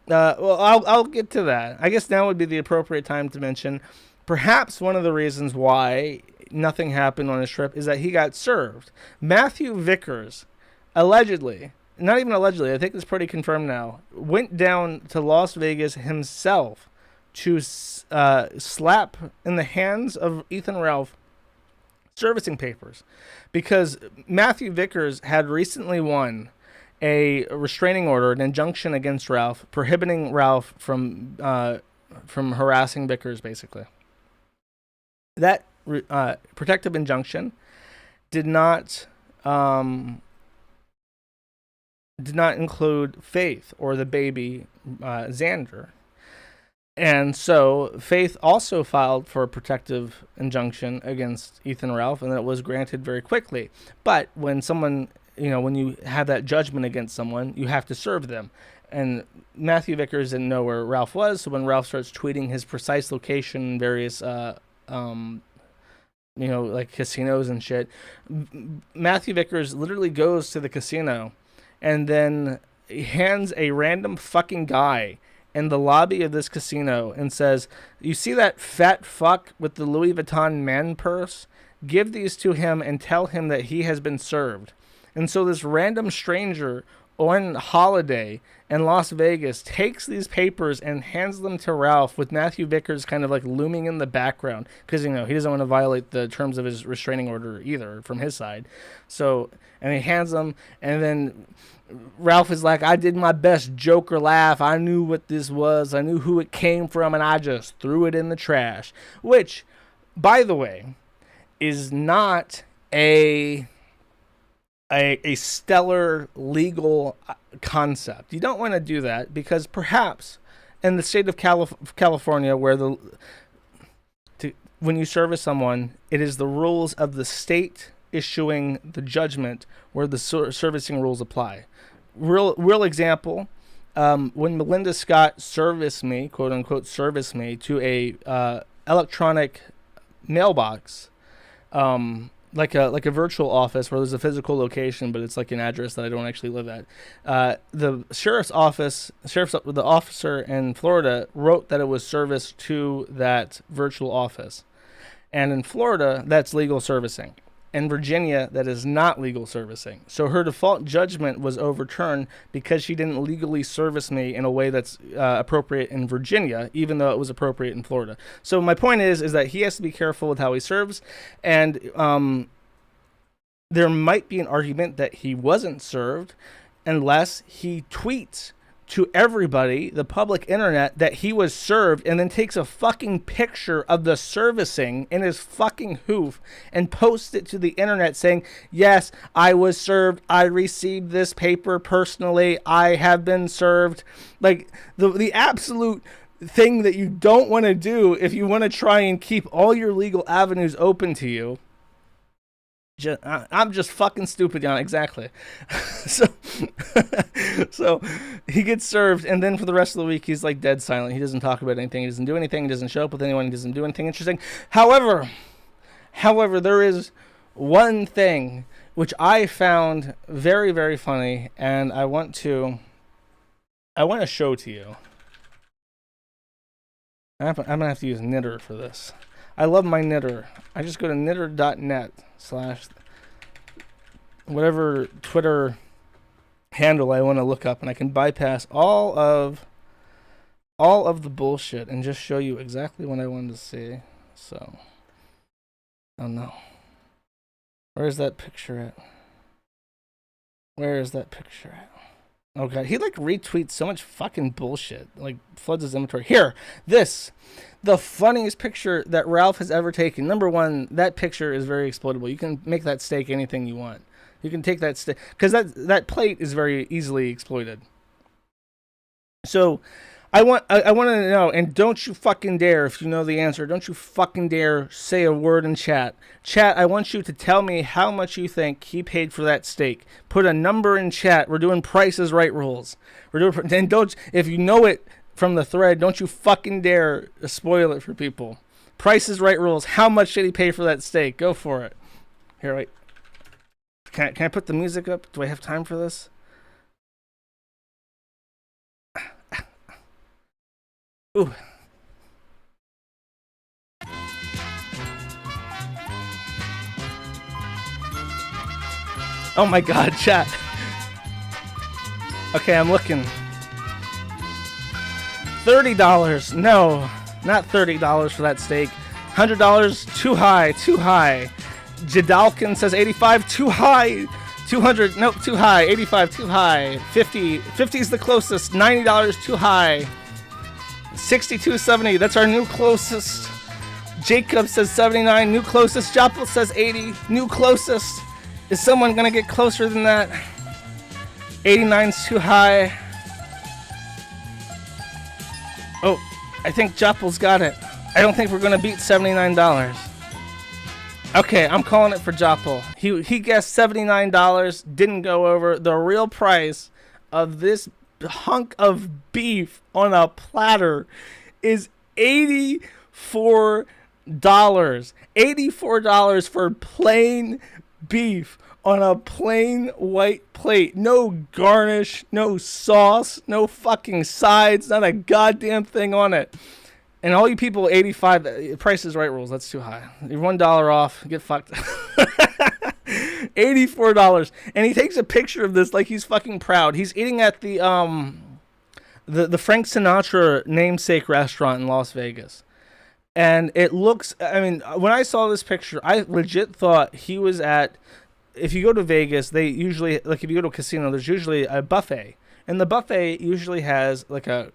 Well, I'll get to that. I guess now would be the appropriate time to mention perhaps one of the reasons why nothing happened on his trip is that he got served. Matthew Vickers, allegedly, not even allegedly, I think it's pretty confirmed now, went down to Las Vegas himself to slap in the hands of Ethan Ralph servicing papers, because Matthew Vickers had recently won a restraining order, an injunction against Ralph, prohibiting Ralph from harassing Vickers, basically. That protective injunction did not include Faith or the baby Xander. And so Faith also filed for a protective injunction against Ethan Ralph, and it was granted very quickly. But when someone, you know, when you have that judgment against someone, you have to serve them. And Matthew Vickers didn't know where Ralph was, so when Ralph starts tweeting his precise location in various, you know, like casinos and shit, Matthew Vickers literally goes to the casino and then hands a random fucking guy in the lobby of this casino and says, "You see that fat fuck with the Louis Vuitton man purse? Give these to him and tell him that he has been served." And so this random stranger on holiday in Las Vegas takes these papers and hands them to Ralph, with Matthew Vickers kind of like looming in the background because, he doesn't want to violate the terms of his restraining order either from his side. So, and he hands them, and then Ralph is like, "I did my best Joker laugh. I knew what this was. I knew who it came from, and I just threw it in the trash." Which, by the way, is not a stellar legal concept. You don't want to do that because perhaps in the state of California, where when you service someone, it is the rules of the state issuing the judgment where the servicing rules apply. Real example, when Melinda Scott serviced me, quote unquote, serviced me to a electronic mailbox, like a virtual office where there's a physical location, but it's like an address that I don't actually live at. The the officer in Florida wrote that it was serviced to that virtual office. And in Florida, that's legal servicing. In Virginia, that is not legal servicing. So her default judgment was overturned because she didn't legally service me in a way that's appropriate in Virginia, even though it was appropriate in Florida. So my point is that he has to be careful with how he serves, and there might be an argument that he wasn't served unless he tweets to everybody, the public internet, that he was served, and then takes a fucking picture of the servicing in his fucking hoof and posts it to the internet saying, "Yes, I was served. I received this paper personally. I have been served." Like the absolute thing that you don't want to do if you want to try and keep all your legal avenues open to you. I'm just fucking stupid, Jan. Exactly. So he gets served, and then for the rest of the week, he's like dead silent. He doesn't talk about anything. He doesn't do anything. He doesn't show up with anyone. He doesn't do anything interesting. However, there is one thing which I found very, very funny, and I want to show to you. I'm gonna have to use Knitter for this. I love my Knitter. I just go to knitter.net/ whatever Twitter handle I want to look up, and I can bypass all of the bullshit and just show you exactly what I wanted to see. So, oh no, where's that picture at? Where is that picture at? Oh god, he like retweets so much fucking bullshit, like floods his inventory. Here, the funniest picture that Ralph has ever taken. Number one, that picture is very exploitable. You can make that steak anything you want. You can take that steak, because that plate is very easily exploited. So I want to know, and don't you fucking dare, if you know the answer, don't you fucking dare say a word in chat. Chat, I want you to tell me how much you think he paid for that steak. Put a number in chat. We're doing Price is Right rules. And don't, if you know it from the thread, don't you fucking dare spoil it for people. Price is Right rules. How much did he pay for that steak? Go for it. Here, wait. Can I put the music up? Do I have time for this? Ooh. Oh my god, chat. Okay, I'm looking. $30. No, not $30 for that steak. $100, too high, too high. Jadalkin says 85, too high. 200, nope, too high. 85, too high. 50 is the closest. $90, too high. 62.70, that's our new closest. Jacob says 79, new closest. Joplin says 80, new closest. Is someone gonna get closer than that? 89's too high. Oh, I think Joppel's got it. I don't think we're gonna beat $79. Okay, I'm calling it for Joppel. He guessed $79, didn't go over. The real price of this hunk of beef on a platter is $84. $84 for plain beef on a plain white plate. No garnish, no sauce, no fucking sides, not a goddamn thing on it. And all you people, 85, Price is Right rules. That's too high. You're $1 off. Get fucked. $84. And he takes a picture of this like he's fucking proud. He's eating at the Frank Sinatra namesake restaurant in Las Vegas. And it looks, I mean, when I saw this picture, I legit thought he was at, if you go to Vegas, they usually, like if you go to a casino, there's usually a buffet. And the buffet usually has like a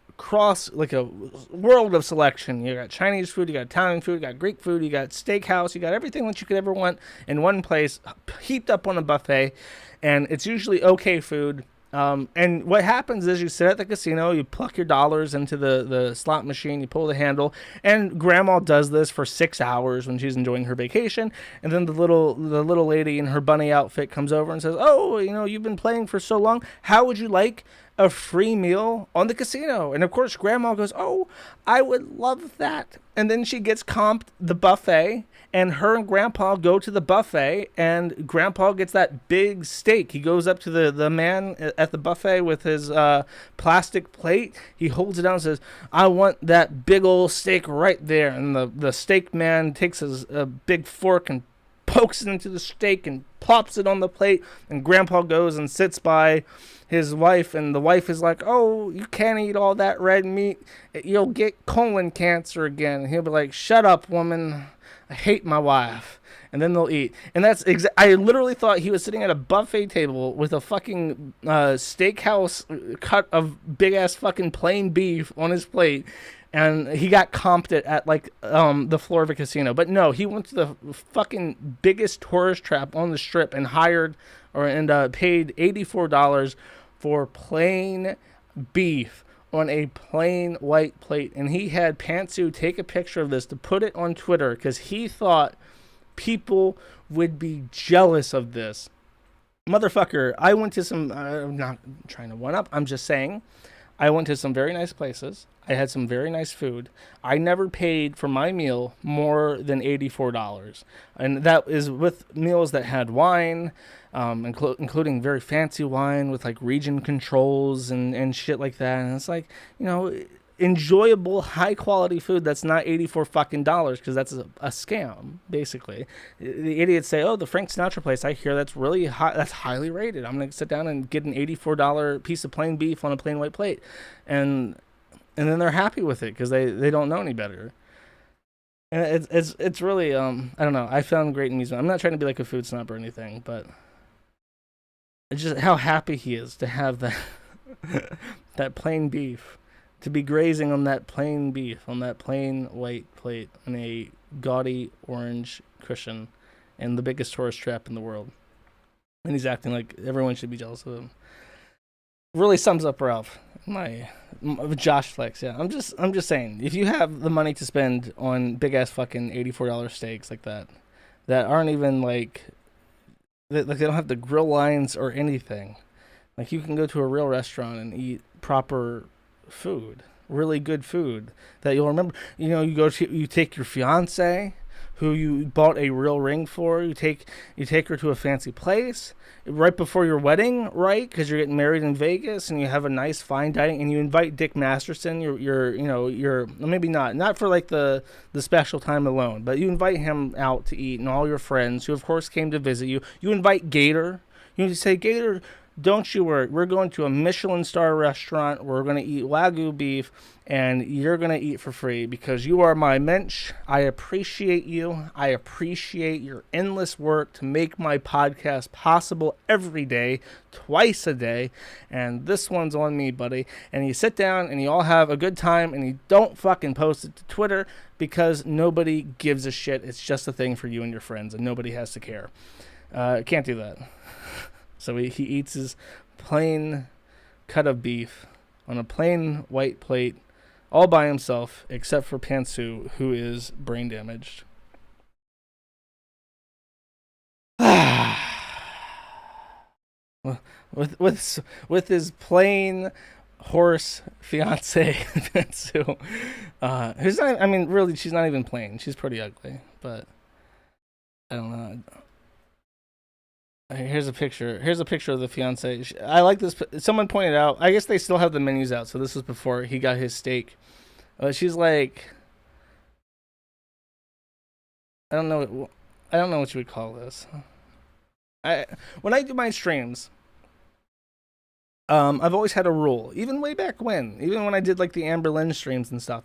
world of selection. You got Chinese food, you got Italian food, you got Greek food, you got steakhouse, you got everything that you could ever want in one place, heaped up on a buffet. And it's usually okay food. And what happens is you sit at the casino, you pluck your dollars into the slot machine, you pull the handle, and grandma does this for 6 hours when she's enjoying her vacation. And then the little lady in her bunny outfit comes over and says, "Oh, you've been playing for so long. How would you like a free meal on the casino?" And of course, grandma goes, "Oh, I would love that." And then she gets comped the buffet, and her and grandpa go to the buffet, and grandpa gets that big steak. He goes up to the man at the buffet with his plastic plate. He holds it down and says, "I want that big old steak right there." And the steak man takes a big fork and pokes it into the steak and plops it on the plate. And grandpa goes and sits by his wife, and the wife is like, "Oh, you can't eat all that red meat. You'll get colon cancer again." And he'll be like, "Shut up, woman. I hate my wife." And then they'll eat. And that's I literally thought he was sitting at a buffet table with a fucking steakhouse cut of big ass fucking plain beef on his plate. And he got comped it at like the floor of a casino. But no, he went to the fucking biggest tourist trap on the strip and paid $84 for plain beef on a plain white plate. And he had Pantsu take a picture of this to put it on Twitter because he thought people would be jealous of this. Motherfucker, I went to some, I'm not trying to one up, I'm just saying, I went to some very nice places. I had some very nice food. I never paid for my meal more than $84. And that is with meals that had wine, including very fancy wine with like region controls and shit like that. And it's like, enjoyable, high quality food that's not 84 fucking dollars, because that's a scam, basically. The idiots say, "Oh, the Frank Sinatra place, I hear that's really high, that's highly rated. I'm gonna sit down and get an $84 piece of plain beef on a plain white plate," and then they're happy with it because they don't know any better. And it's really I don't know. I found great amusement. I'm not trying to be like a food snob or anything, but it's just how happy he is to have that that plain beef, to be grazing on that plain beef on that plain white plate on a gaudy orange cushion in the biggest tourist trap in the world. And he's acting like everyone should be jealous of him. Really sums up Ralph. My Josh flex, yeah. I'm just saying, if you have the money to spend on big ass fucking $84 steaks like that aren't even like they don't have the grill lines or anything. Like, you can go to a real restaurant and eat proper food, really good food that you'll remember. You take your fiance, who you bought a real ring for. You take her to a fancy place right before your wedding, right? Because you're getting married in Vegas, and you have a nice fine dining, and you invite Dick Masterson. You're maybe not for like the special time alone, but you invite him out to eat, and all your friends who of course came to visit you. You invite Gator. You say, "Gator, don't you worry. We're going to a Michelin star restaurant. We're going to eat Wagyu beef, and you're going to eat for free because you are my mensch. I appreciate you. I appreciate your endless work to make my podcast possible every day, twice a day. And this one's on me, buddy." And you sit down and you all have a good time, and you don't fucking post it to Twitter because nobody gives a shit. It's just a thing for you and your friends, and nobody has to care. Can't do that. So he eats his plain cut of beef on a plain white plate all by himself, except for Pantsu, who is brain damaged. with his plain horse fiance Pantsu, who's not, I mean, really, she's not even plain. She's pretty ugly, but I don't know. Here's a picture. Here's a picture of the fiance. I like this. Someone pointed out. I guess they still have the menus out. So this was before he got his steak. She's like, I don't know. I don't know what you would call this. When I do my streams, I've always had a rule. Even way back when, even when I did like the Amber Lynn streams and stuff,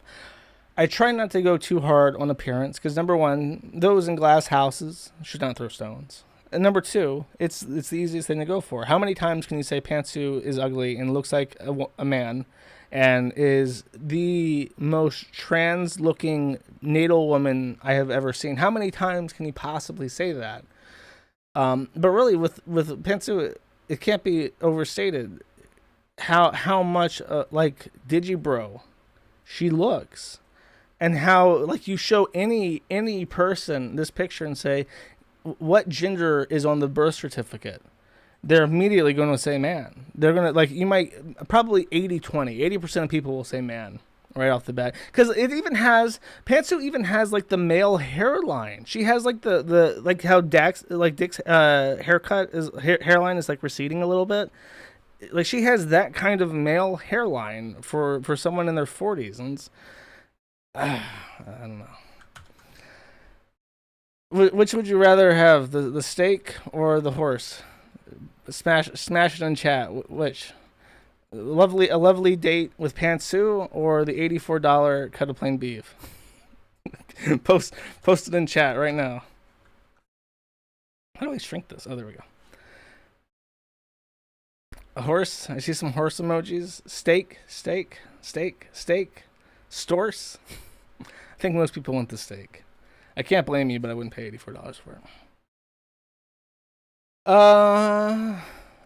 I try not to go too hard on appearance because number one, those in glass houses should not throw stones. And number two, it's the easiest thing to go for. How many times can you say Pantsu is ugly and looks like a man, and is the most trans-looking natal woman I have ever seen? How many times can you possibly say that? But really, with Pantsu, it can't be overstated how much like Digibro she looks, and how like you show any person this picture and say what gender is on the birth certificate, they're immediately going to say man. They're going to, like, you might probably 80% of people will say man right off the bat, because it even has, Pantsu even has like the male hairline. She has like the like how Dick's haircut is, hairline is like receding a little bit. Like she has that kind of male hairline for someone in their 40s, and it's, I don't know. Which would you rather have, the steak or the horse? Smash it in chat. Which? A lovely date with Pantsu or the $84 cut of plain beef? Post it in chat right now. How do I shrink this? Oh, there we go. A horse. I see some horse emojis. Steak. Storse. I think most people want the steak. I can't blame you, but I wouldn't pay $84 for it.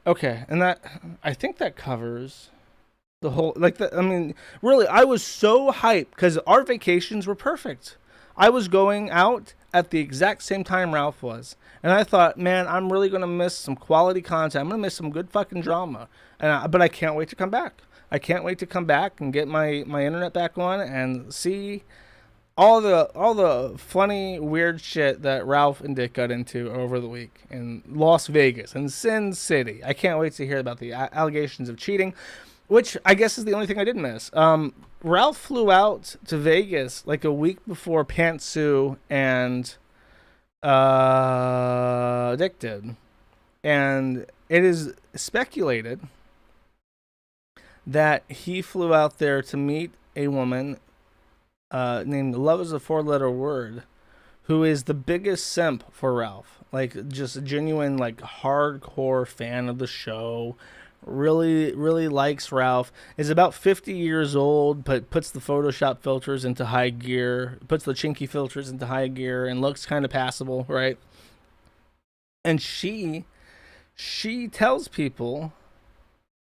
Okay, and that, I think that covers the whole, like, I mean, really, I was so hyped because our vacations were perfect. I was going out at the exact same time Ralph was, and I thought, man, I'm really gonna miss some quality content. I'm gonna miss some good fucking drama, but I can't wait to come back. I can't wait to come back and get my internet back on and see all the funny, weird shit that Ralph and Dick got into over the week in Las Vegas and Sin City. I can't wait to hear about the allegations of cheating, which I guess is the only thing I did miss. Ralph flew out to Vegas like a week before Pantsu and Dick did. And it is speculated that he flew out there to meet a woman named Love is a Four-Letter Word, who is the biggest simp for Ralph. Like, just a genuine, like, hardcore fan of the show. Really, really likes Ralph. Is about 50 years old, but puts the Photoshop filters into high gear. Puts the chinky filters into high gear and looks kind of passable, right? And she tells people,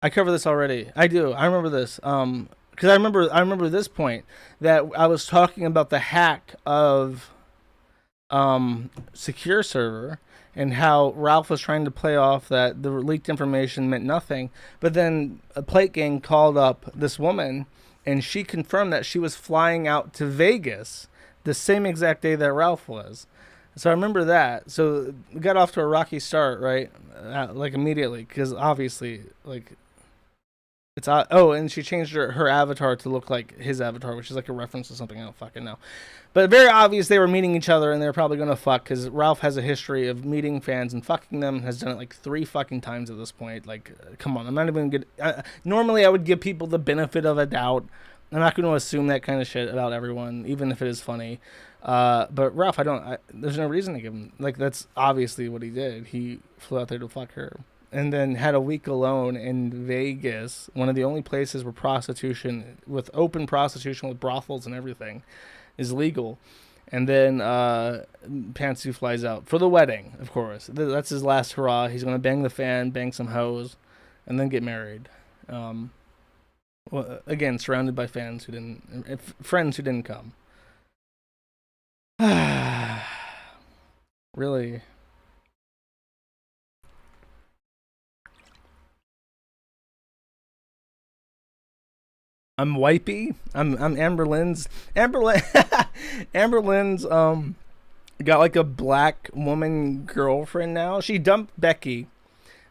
I cover this already. I do. I remember this. Because I remember this point that I was talking about the hack of Secure Server and how Ralph was trying to play off that the leaked information meant nothing. But then a Plate Gang called up this woman, and she confirmed that she was flying out to Vegas the same exact day that Ralph was. So I remember that. So we got off to a rocky start, right? Like immediately, because obviously, like, it's and she changed her avatar to look like his avatar, which is like a reference to something I don't fucking know. But very obvious they were meeting each other and they're probably gonna fuck, because Ralph has a history of meeting fans and fucking them. Has done it like 3 fucking times at this point. Like, come on, I'm not even good. Normally I would give people the benefit of a doubt. I'm not going to assume that kind of shit about everyone, even if it is funny. But Ralph, there's no reason to give him, like, that's obviously what he did. He flew out there to fuck her. And then had a week alone in Vegas, one of the only places where open prostitution with brothels and everything is legal. And then Pantsu flies out for the wedding, of course. That's his last hurrah. He's going to bang the fan, bang some hoes, and then get married. Well, again, surrounded by friends who didn't come. Really. I'm wipey. I'm Amber Lynn's got like a black woman girlfriend now. She dumped Becky.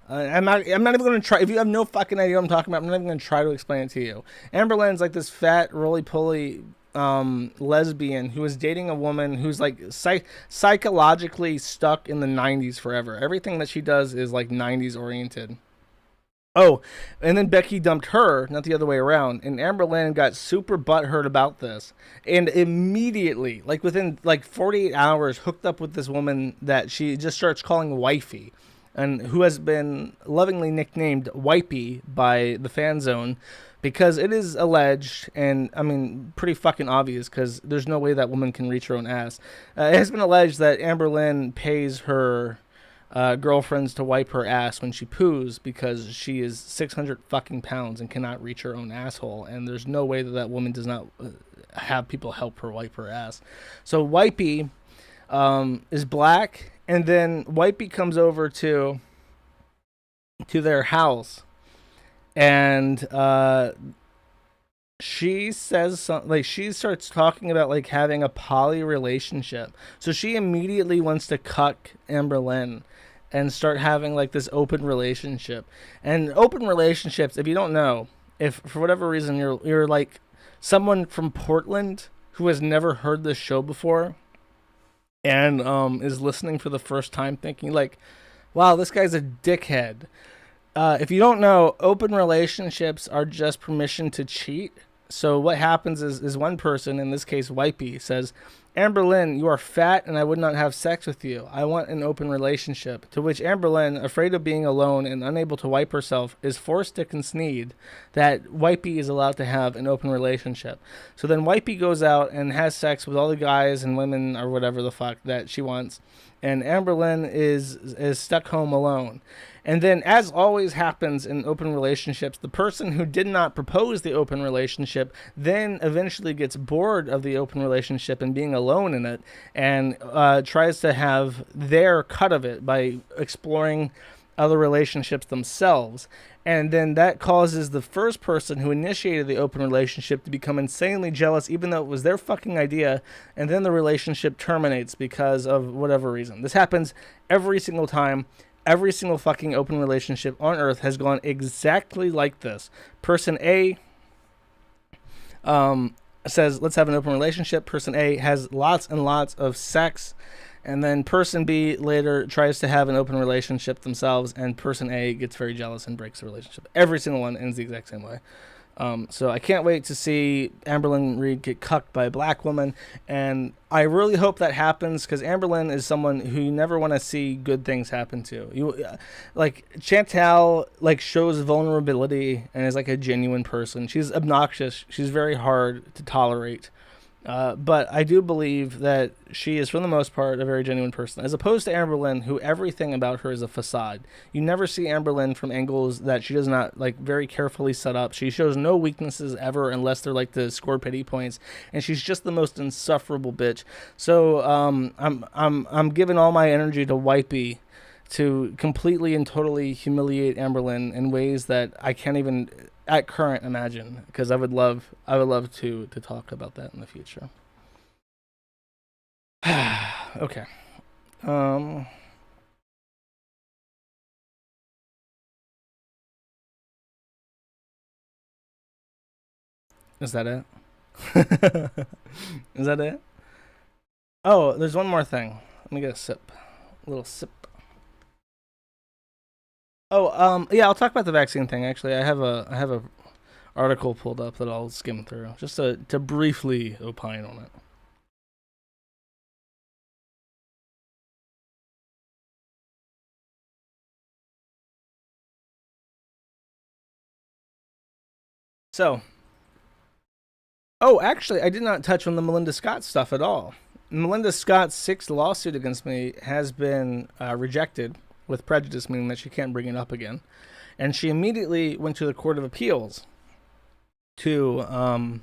I'm not even gonna try. If you have no fucking idea what I'm talking about, I'm not even gonna try to explain it to you. Amberlynn's like this fat, roly-poly lesbian who is dating a woman who's like psychologically stuck in the 90s forever. Everything that she does is like 90s oriented. Oh, and then Becky dumped her, not the other way around. And Amberlynn got super butthurt about this, and immediately, like within like 48 hours, hooked up with this woman that she just starts calling wifey, and who has been lovingly nicknamed Wipey by the fan zone, because it is alleged, and I mean pretty fucking obvious, because there's no way that woman can reach her own ass. It has been alleged that Amberlynn pays her girlfriends to wipe her ass when she poos because she is 600 fucking pounds and cannot reach her own asshole, and there's no way that that woman does not have people help her wipe her ass. So Wipey is black, and then Wipey comes over to their house, and she says something, like she starts talking about like having a poly relationship. So she immediately wants to cuck Amberlynn and start having like this open relationship. And open relationships, if you don't know, if for whatever reason you're like someone from Portland who has never heard this show before and is listening for the first time thinking like, wow, this guy's a dickhead. If you don't know, open relationships are just permission to cheat. So what happens is one person, in this case Wipey, says, Amberlynn, you are fat and I would not have sex with you. I want an open relationship. To which Amberlynn, afraid of being alone and unable to wipe herself, is forced to concede that Wipey is allowed to have an open relationship. So then Wipey goes out and has sex with all the guys and women or whatever the fuck that she wants. And Amberlynn is stuck home alone. And then, as always happens in open relationships, the person who did not propose the open relationship then eventually gets bored of the open relationship and being alone in it, and tries to have their cut of it by exploring other relationships themselves. And then that causes the first person who initiated the open relationship to become insanely jealous, even though it was their fucking idea, and then the relationship terminates because of whatever reason. This happens every single time. Every single fucking open relationship on Earth has gone exactly like this. Person A says, let's have an open relationship. Person A has lots and lots of sex. And then person B later tries to have an open relationship themselves. And person A gets very jealous and breaks the relationship. Every single one ends the exact same way. So I can't wait to see Amberlynn Reid get cucked by a black woman, and I really hope that happens, because Amberlynn is someone who you never want to see good things happen to. You like Chantal like shows vulnerability and is like a genuine person. She's obnoxious. She's very hard to tolerate. But I do believe that she is, for the most part, a very genuine person, as opposed to Amberlynn, who everything about her is a facade. You never see Amberlynn from angles that she does not like very carefully set up. She shows no weaknesses ever, unless they're like to score pity points, and she's just the most insufferable bitch. So I'm giving all my energy to Wipey to completely and totally humiliate Amberlynn in ways that I can't even at current imagine, because I would love to talk about that in the future. Okay. Is that it? Is that it? Oh, there's one more thing. Let me get a sip. A little sip. Oh, yeah, I'll talk about the vaccine thing. Actually, I have a article pulled up that I'll skim through just to briefly opine on it. So, oh, actually, I did not touch on the Melinda Scott stuff at all. Melinda Scott's sixth lawsuit against me has been rejected with prejudice, meaning that she can't bring it up again. And she immediately went to the Court of Appeals to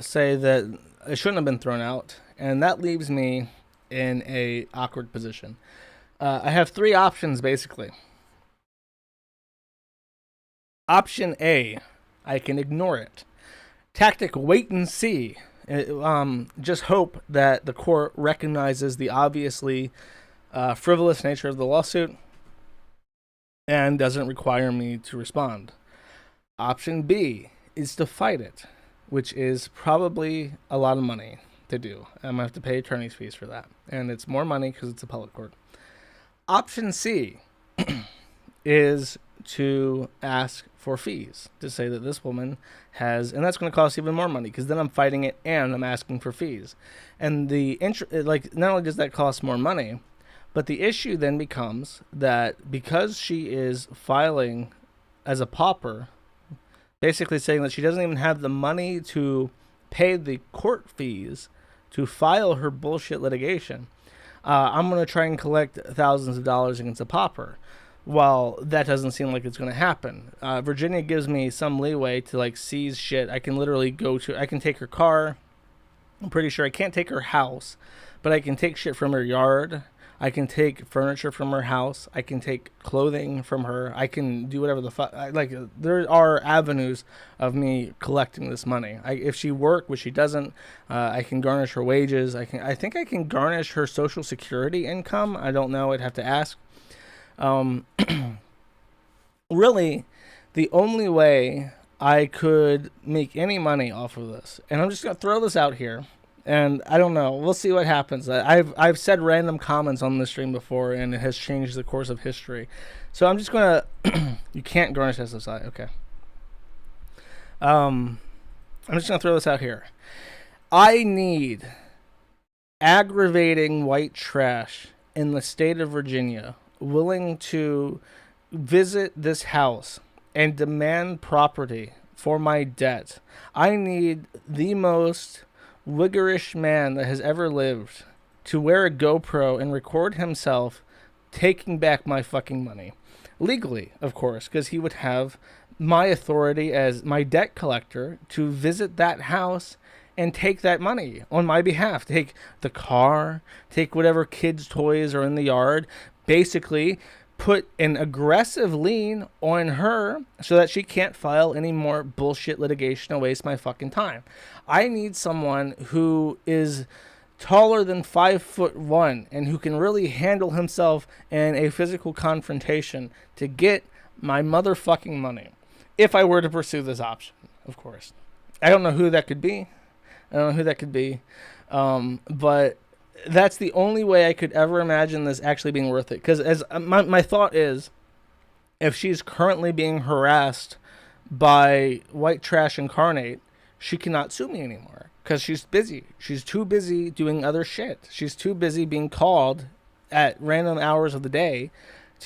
say that it shouldn't have been thrown out. And that leaves me in a awkward position. I have three options, basically. Option A, I can ignore it. Tactic wait and see Just hope that the court recognizes the obviously frivolous nature of the lawsuit and doesn't require me to respond. Option B is to fight it, which is probably a lot of money to do. I'm going to have to pay attorney's fees for that. And it's more money because it's appellate court. Option C is to ask for fees, to say that this woman has, and that's going to cost even more money because then I'm fighting it and I'm asking for fees. And not only does that cost more money, but the issue then becomes that because she is filing as a pauper, basically saying that she doesn't even have the money to pay the court fees to file her bullshit litigation, I'm going to try and collect thousands of dollars against a pauper. Well, that doesn't seem like it's going to happen. Virginia gives me some leeway to like seize shit. I can literally I can take her car. I'm pretty sure I can't take her house, but I can take shit from her yard. I can take furniture from her house. I can take clothing from her. I can do whatever the fuck. There are avenues of me collecting this money. If she works, which she doesn't, I can garnish her wages. I think I can garnish her Social Security income. I don't know. I'd have to ask. Really, the only way I could make any money off of this, and I'm just gonna throw this out here. And I don't know. We'll see what happens. I've said random comments on the stream before, and it has changed the course of history. So I'm just gonna. You can't garnish SSI. Okay. I'm just gonna throw this out here. I need aggravating white trash in the state of Virginia willing to visit this house and demand property for my debt. I need the most wiggerish man that has ever lived to wear a GoPro and record himself taking back my fucking money. Legally, of course, because he would have my authority as my debt collector to visit that house and take that money on my behalf. Take the car, take whatever kids' toys are in the yard, basically put an aggressive lien on her so that she can't file any more bullshit litigation and waste my fucking time. I need someone who is taller than 5'1" and who can really handle himself in a physical confrontation to get my motherfucking money. If I were to pursue this option, of course. I don't know who that could be. But that's the only way I could ever imagine this actually being worth it. Because as my thought is, if she's currently being harassed by white trash incarnate, she cannot sue me anymore because she's busy. She's too busy doing other shit. She's too busy being called at random hours of the day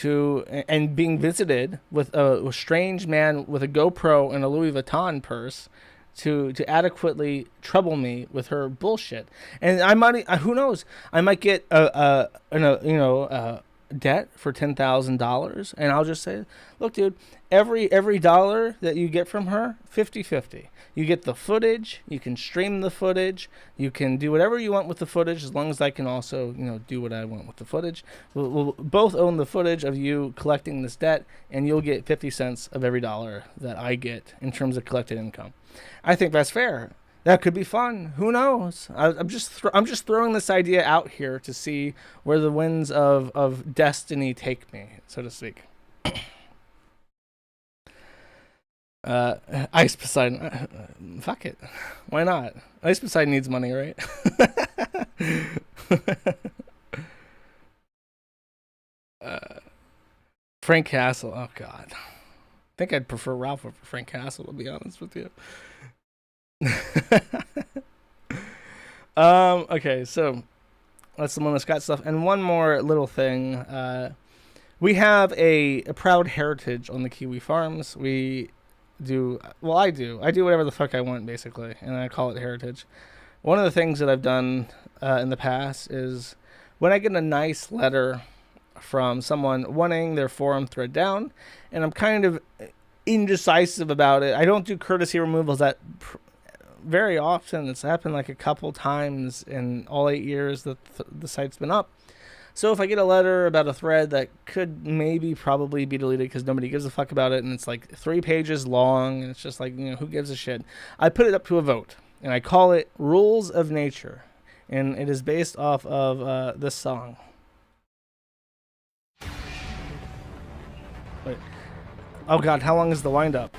and being visited with a strange man with a GoPro and a Louis Vuitton purse to adequately trouble me with her bullshit. And I might, who knows, I might get a debt for $10,000, and I'll just say, look, dude, every dollar that you get from her, 50-50. You get the footage, you can stream the footage, you can do whatever you want with the footage, as long as I can also, do what I want with the footage. We'll both own the footage of you collecting this debt, and you'll get 50 cents of every dollar that I get in terms of collected income. I think that's fair. That could be fun. Who knows? I'm just throwing this idea out here to see where the winds of destiny take me, so to speak. Ice Poseidon. Fuck it. Why not? Ice Poseidon needs money, right? Frank Castle. Oh, God. I think I'd prefer Ralph over Frank Castle, to be honest with you. Okay, so that's the Mona Scott stuff. And one more little thing. We have a proud heritage on the Kiwi Farms. I do whatever the fuck I want, basically, and I call it heritage. One of the things that I've done in the past is when I get a nice letter from someone wanting their forum thread down, and I'm kind of indecisive about it. I don't do courtesy removals that very often. It's happened like a couple times in all 8 years that the site's been up. So if I get a letter about a thread that could probably be deleted because nobody gives a fuck about it, and it's like 3 pages long, and it's just like, who gives a shit? I put it up to a vote. and I call it Rules of Nature, and it is based off of this song. Wait. Oh God, how long is the wind up?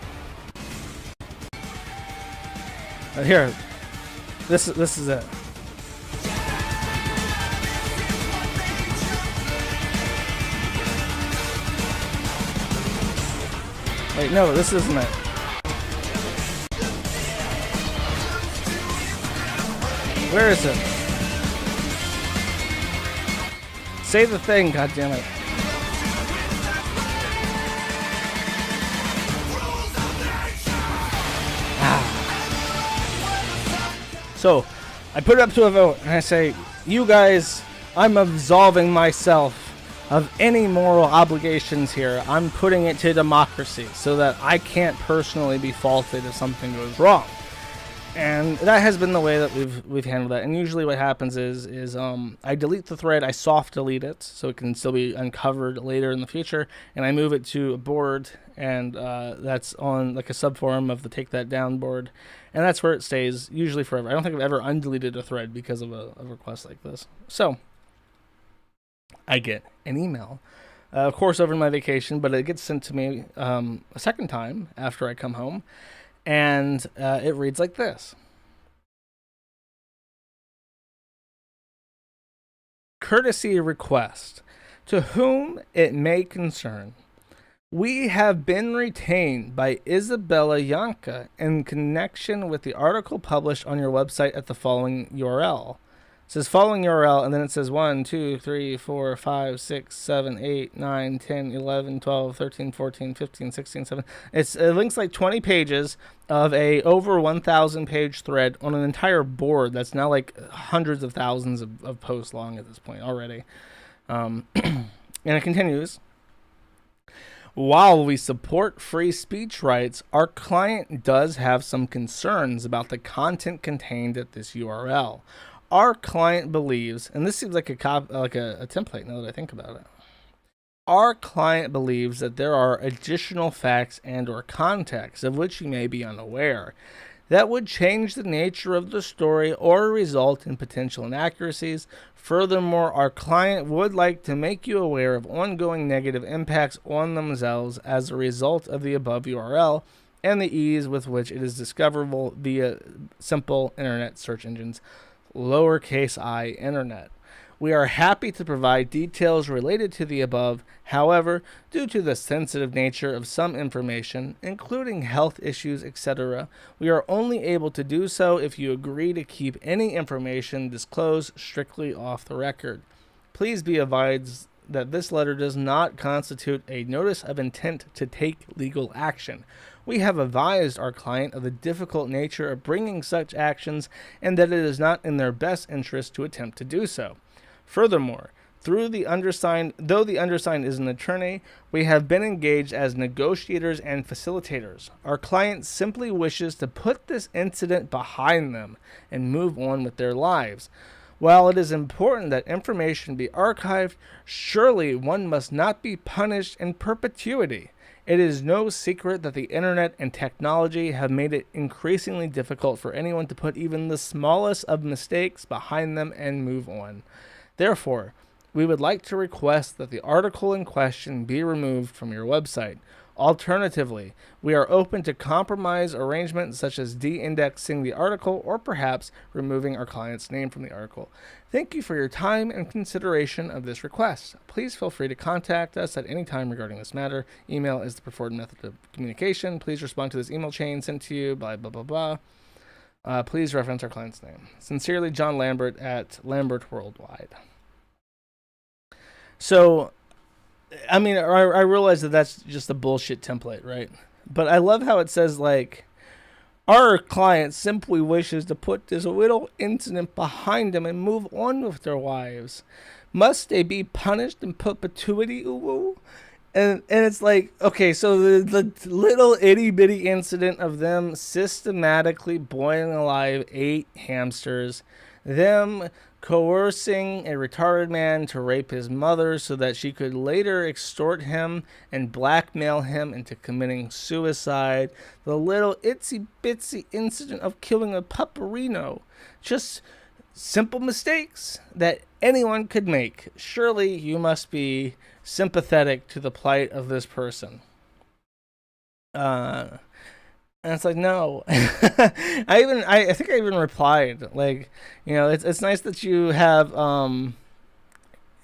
Here, this is it. Wait, no, this isn't it. Where is it? Say the thing, goddammit. So, I put it up to a vote, and I say, you guys, I'm absolving myself of any moral obligations here. I'm putting it to democracy so that I can't personally be faulted if something goes wrong. And that has been the way that we've handled that. And usually what happens is I delete the thread, I soft delete it so it can still be uncovered later in the future, and I move it to a board, and that's on like a subforum of the Take That Down board, and that's where it stays, usually forever. I don't think I've ever undeleted a thread because of a request like this. So I get an email, of course over my vacation, but it gets sent to me a second time after I come home. And it reads like this. Courtesy request. To whom it may concern, we have been retained by Isabella Yanka in connection with the article published on your website at the following URL. It says following URL, and then it says 1, 2, 3, 4, 5, 6, 7, 8, 9, 10, 11, 12, 13, 14, 15, 16, 17. It links like 20 pages of a over 1,000 page thread on an entire board that's now like hundreds of thousands of posts long at this point already. And it continues. While we support free speech rights, our client does have some concerns about the content contained at this URL. Our client believes, and this seems like a template now that I think about it. Our client believes that there are additional facts and or context of which you may be unaware that would change the nature of the story or result in potential inaccuracies. Furthermore, our client would like to make you aware of ongoing negative impacts on themselves as a result of the above URL and the ease with which it is discoverable via simple internet search engines. Lowercase I internet. We are happy to provide details related to the above. However, due to the sensitive nature of some information, including health issues, etc., we are only able to do so if you agree to keep any information disclosed strictly off the record. Please be advised that this letter does not constitute a notice of intent to take legal action. We have advised our client of the difficult nature of bringing such actions and that it is not in their best interest to attempt to do so. Furthermore, though the undersigned is an attorney, we have been engaged as negotiators and facilitators. Our client simply wishes to put this incident behind them and move on with their lives. While it is important that information be archived, surely one must not be punished in perpetuity. It is no secret that the internet and technology have made it increasingly difficult for anyone to put even the smallest of mistakes behind them and move on. Therefore, we would like to request that the article in question be removed from your website. Alternatively, we are open to compromise arrangements such as de-indexing the article or perhaps removing our client's name from the article. Thank you for your time and consideration of this request. Please feel free to contact us at any time regarding this matter. Email is the preferred method of communication. Please respond to this email chain sent to you by blah, blah, blah. Please reference our client's name. Sincerely, John Lambert at Lambert Worldwide. So, I mean, I realize that that's just a bullshit template, right? But I love how it says, like, our client simply wishes to put this little incident behind them and move on with their lives. Must they be punished in perpetuity? Ooh. And it's like, okay, so the little itty bitty incident of them systematically boiling alive 8 hamsters, them coercing a retarded man to rape his mother so that she could later extort him and blackmail him into committing suicide. The little itsy bitsy incident of killing a pupperino. Just simple mistakes that anyone could make. Surely you must be sympathetic to the plight of this person. And it's like, no. I think I even replied, like, you know, it's nice that you have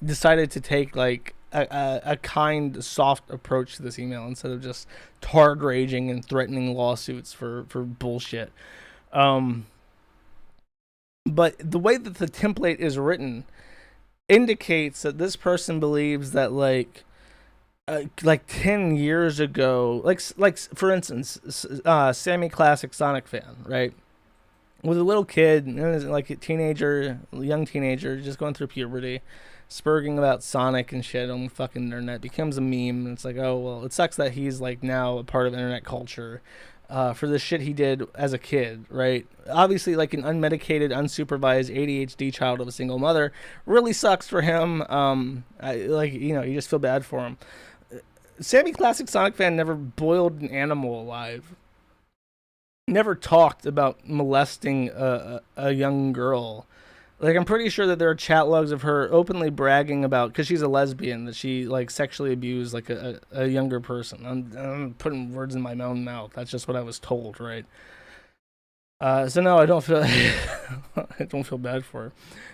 decided to take like a kind, soft approach to this email instead of just hard raging and threatening lawsuits for bullshit. But the way that the template is written indicates that this person believes that like 10 years ago, like for instance, Sammy Classic Sonic fan, right? Was a little kid, like a young teenager, just going through puberty, spurging about Sonic and shit on the fucking internet, becomes a meme, and it's like, oh, well, it sucks that he's like now a part of internet culture. For the shit he did as a kid, right? Obviously, like an unmedicated, unsupervised ADHD child of a single mother, really sucks for him. You just feel bad for him. Sammy Classic Sonic fan never boiled an animal alive. Never talked about molesting a young girl. Like, I'm pretty sure that there are chat logs of her openly bragging about, because she's a lesbian, that she like sexually abused like a younger person. I'm putting words in my own mouth. That's just what I was told, right? So no, I don't feel I don't feel bad for her.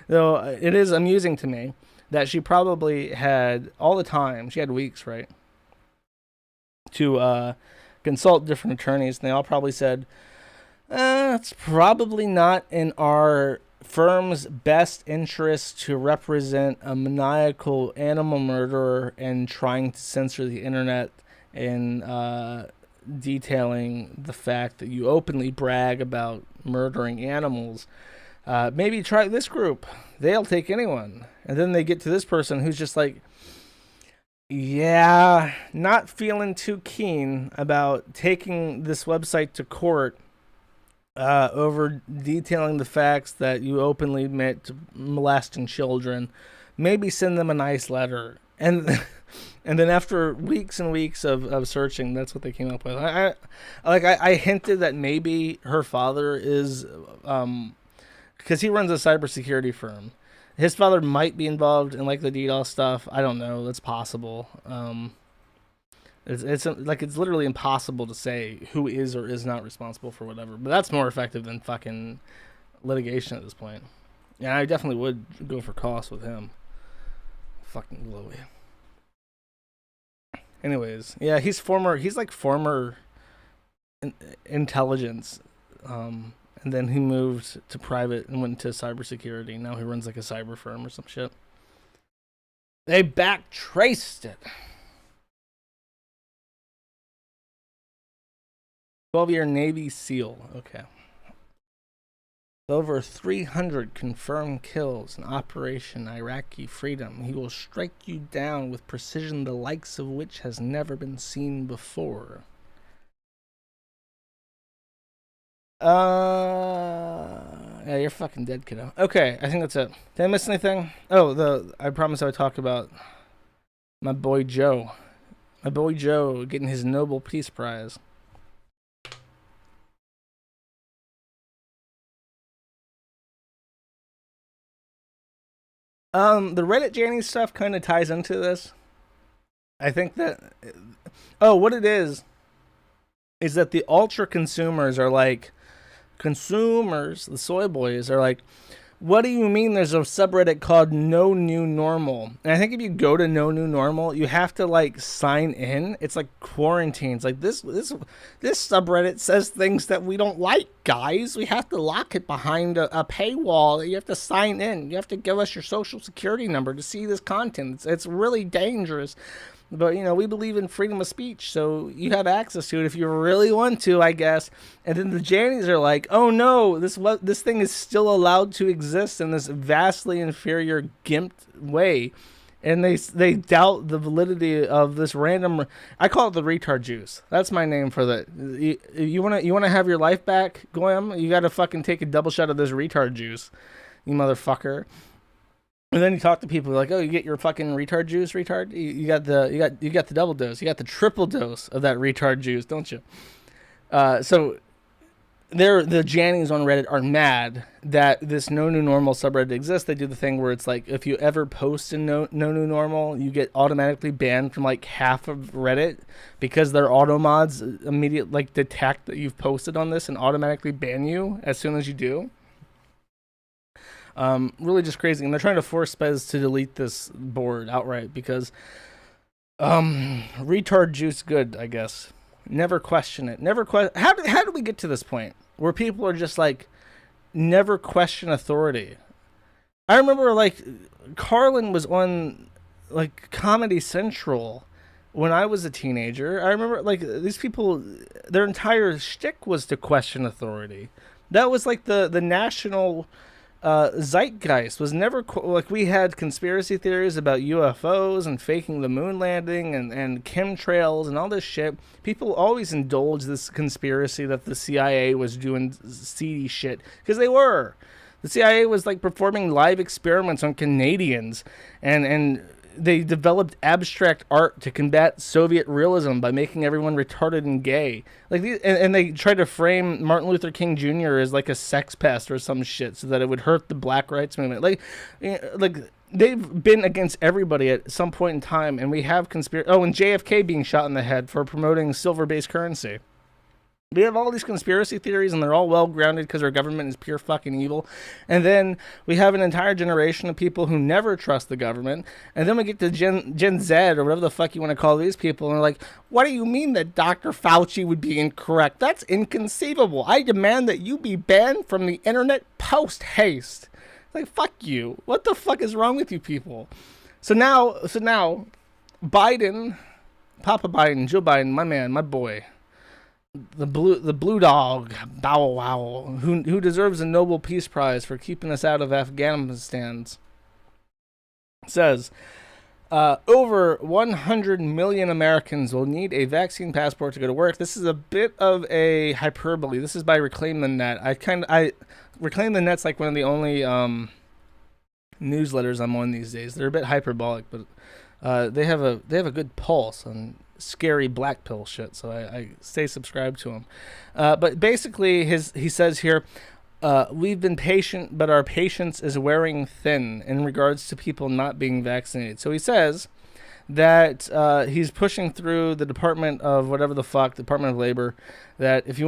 Though it is amusing to me that she probably had all the time. She had weeks, right, to consult different attorneys, and they all probably said, it's probably not in our firm's best interest to represent a maniacal animal murderer and trying to censor the internet and detailing the fact that you openly brag about murdering animals. Maybe try this group. They'll take anyone. And then they get to this person who's just like, yeah, not feeling too keen about taking this website to court over detailing the facts that you openly admit to molesting children. Maybe send them a nice letter. And then after weeks and weeks of searching, that's what they came up with. I hinted that maybe her father is, because he runs a cybersecurity firm. His father might be involved in like the DDoS stuff. I don't know. That's possible. It's literally impossible to say who is or is not responsible for whatever. But that's more effective than fucking litigation at this point. Yeah, I definitely would go for costs with him. Fucking Louie. Anyways, yeah, he's like former intelligence. And then he moved to private and went into cybersecurity. Now he runs like a cyber firm or some shit. They back traced it. 12-year Navy SEAL. Okay. Over 300 confirmed kills in Operation Iraqi Freedom. He will strike you down with precision the likes of which has never been seen before. Yeah, you're fucking dead, kiddo. Okay, I think that's it. Did I miss anything? Oh, I promised I would talk about my boy Joe. My boy Joe getting his Nobel Peace Prize. The Reddit Janny stuff kind of ties into this. I think that... Oh, what it is that the ultra consumers are like... Consumers, the soy boys, are like, what do you mean there's a subreddit called No New Normal? And I think if you go to No New Normal, you have to like sign in. It's like quarantines. Like this subreddit says things that we don't like, guys. We have to lock it behind a paywall. You have to sign in. You have to give us your social security number to see this content. It's really dangerous. But, you know, we believe in freedom of speech, so you have access to it if you really want to, I guess. And then the Jannies are like, oh no, this thing is still allowed to exist in this vastly inferior gimped way. And they doubt the validity of this random... I call it the retard juice. That's my name for that. You wanna have your life back, Goyam? You gotta fucking take a double shot of this retard juice, you motherfucker. And then you talk to people like, oh, you get your fucking retard juice, retard. You got the double dose. You got the triple dose of that retard juice, don't you? So the Jannies on Reddit are mad that this No New Normal subreddit exists. They do the thing where it's like, if you ever post in No New Normal, you get automatically banned from like half of Reddit because their auto mods immediately like detect that you've posted on this and automatically ban you as soon as you do. Really just crazy. And they're trying to force Spez to delete this board outright because retard juice good, I guess. Never question it. How do we get to this point where people are just like, never question authority? I remember like Carlin was on like Comedy Central when I was a teenager. I remember like these people, their entire shtick was to question authority. That was like the national zeitgeist. Was never like, we had conspiracy theories about UFOs and faking the moon landing and chemtrails and all this shit. People always indulge this conspiracy that the CIA was doing seedy shit, because they were. The CIA was like performing live experiments on Canadians, and they developed abstract art to combat Soviet realism by making everyone retarded and gay. Like and they tried to frame Martin Luther King Jr. as like a sex pest or some shit so that it would hurt the Black rights movement. Like they've been against everybody at some point in time, and we have conspiracy. Oh, and JFK being shot in the head for promoting silver-based currency. We have all these conspiracy theories, and they're all well-grounded because our government is pure fucking evil. And then we have an entire generation of people who never trust the government. And then we get to Gen Z, or whatever the fuck you want to call these people, and they're like, what do you mean that Dr. Fauci would be incorrect? That's inconceivable. I demand that you be banned from the internet post-haste. Like, fuck you. What the fuck is wrong with you people? So now, Biden, Papa Biden, Joe Biden, my man, my boy, the blue dog, Bow Wow, who deserves a Nobel Peace Prize for keeping us out of Afghanistan, says over 100 million Americans will need a vaccine passport to go to work. This is a bit of a hyperbole. This is by Reclaim the Net. Reclaim the Net's like one of the only newsletters I'm on these days. They're a bit hyperbolic, but they have a good pulse on scary black pill shit, so I stay subscribed to him. But basically, he says here, we've been patient, but our patience is wearing thin in regards to people not being vaccinated. So he says that he's pushing through the Department of Labor, that if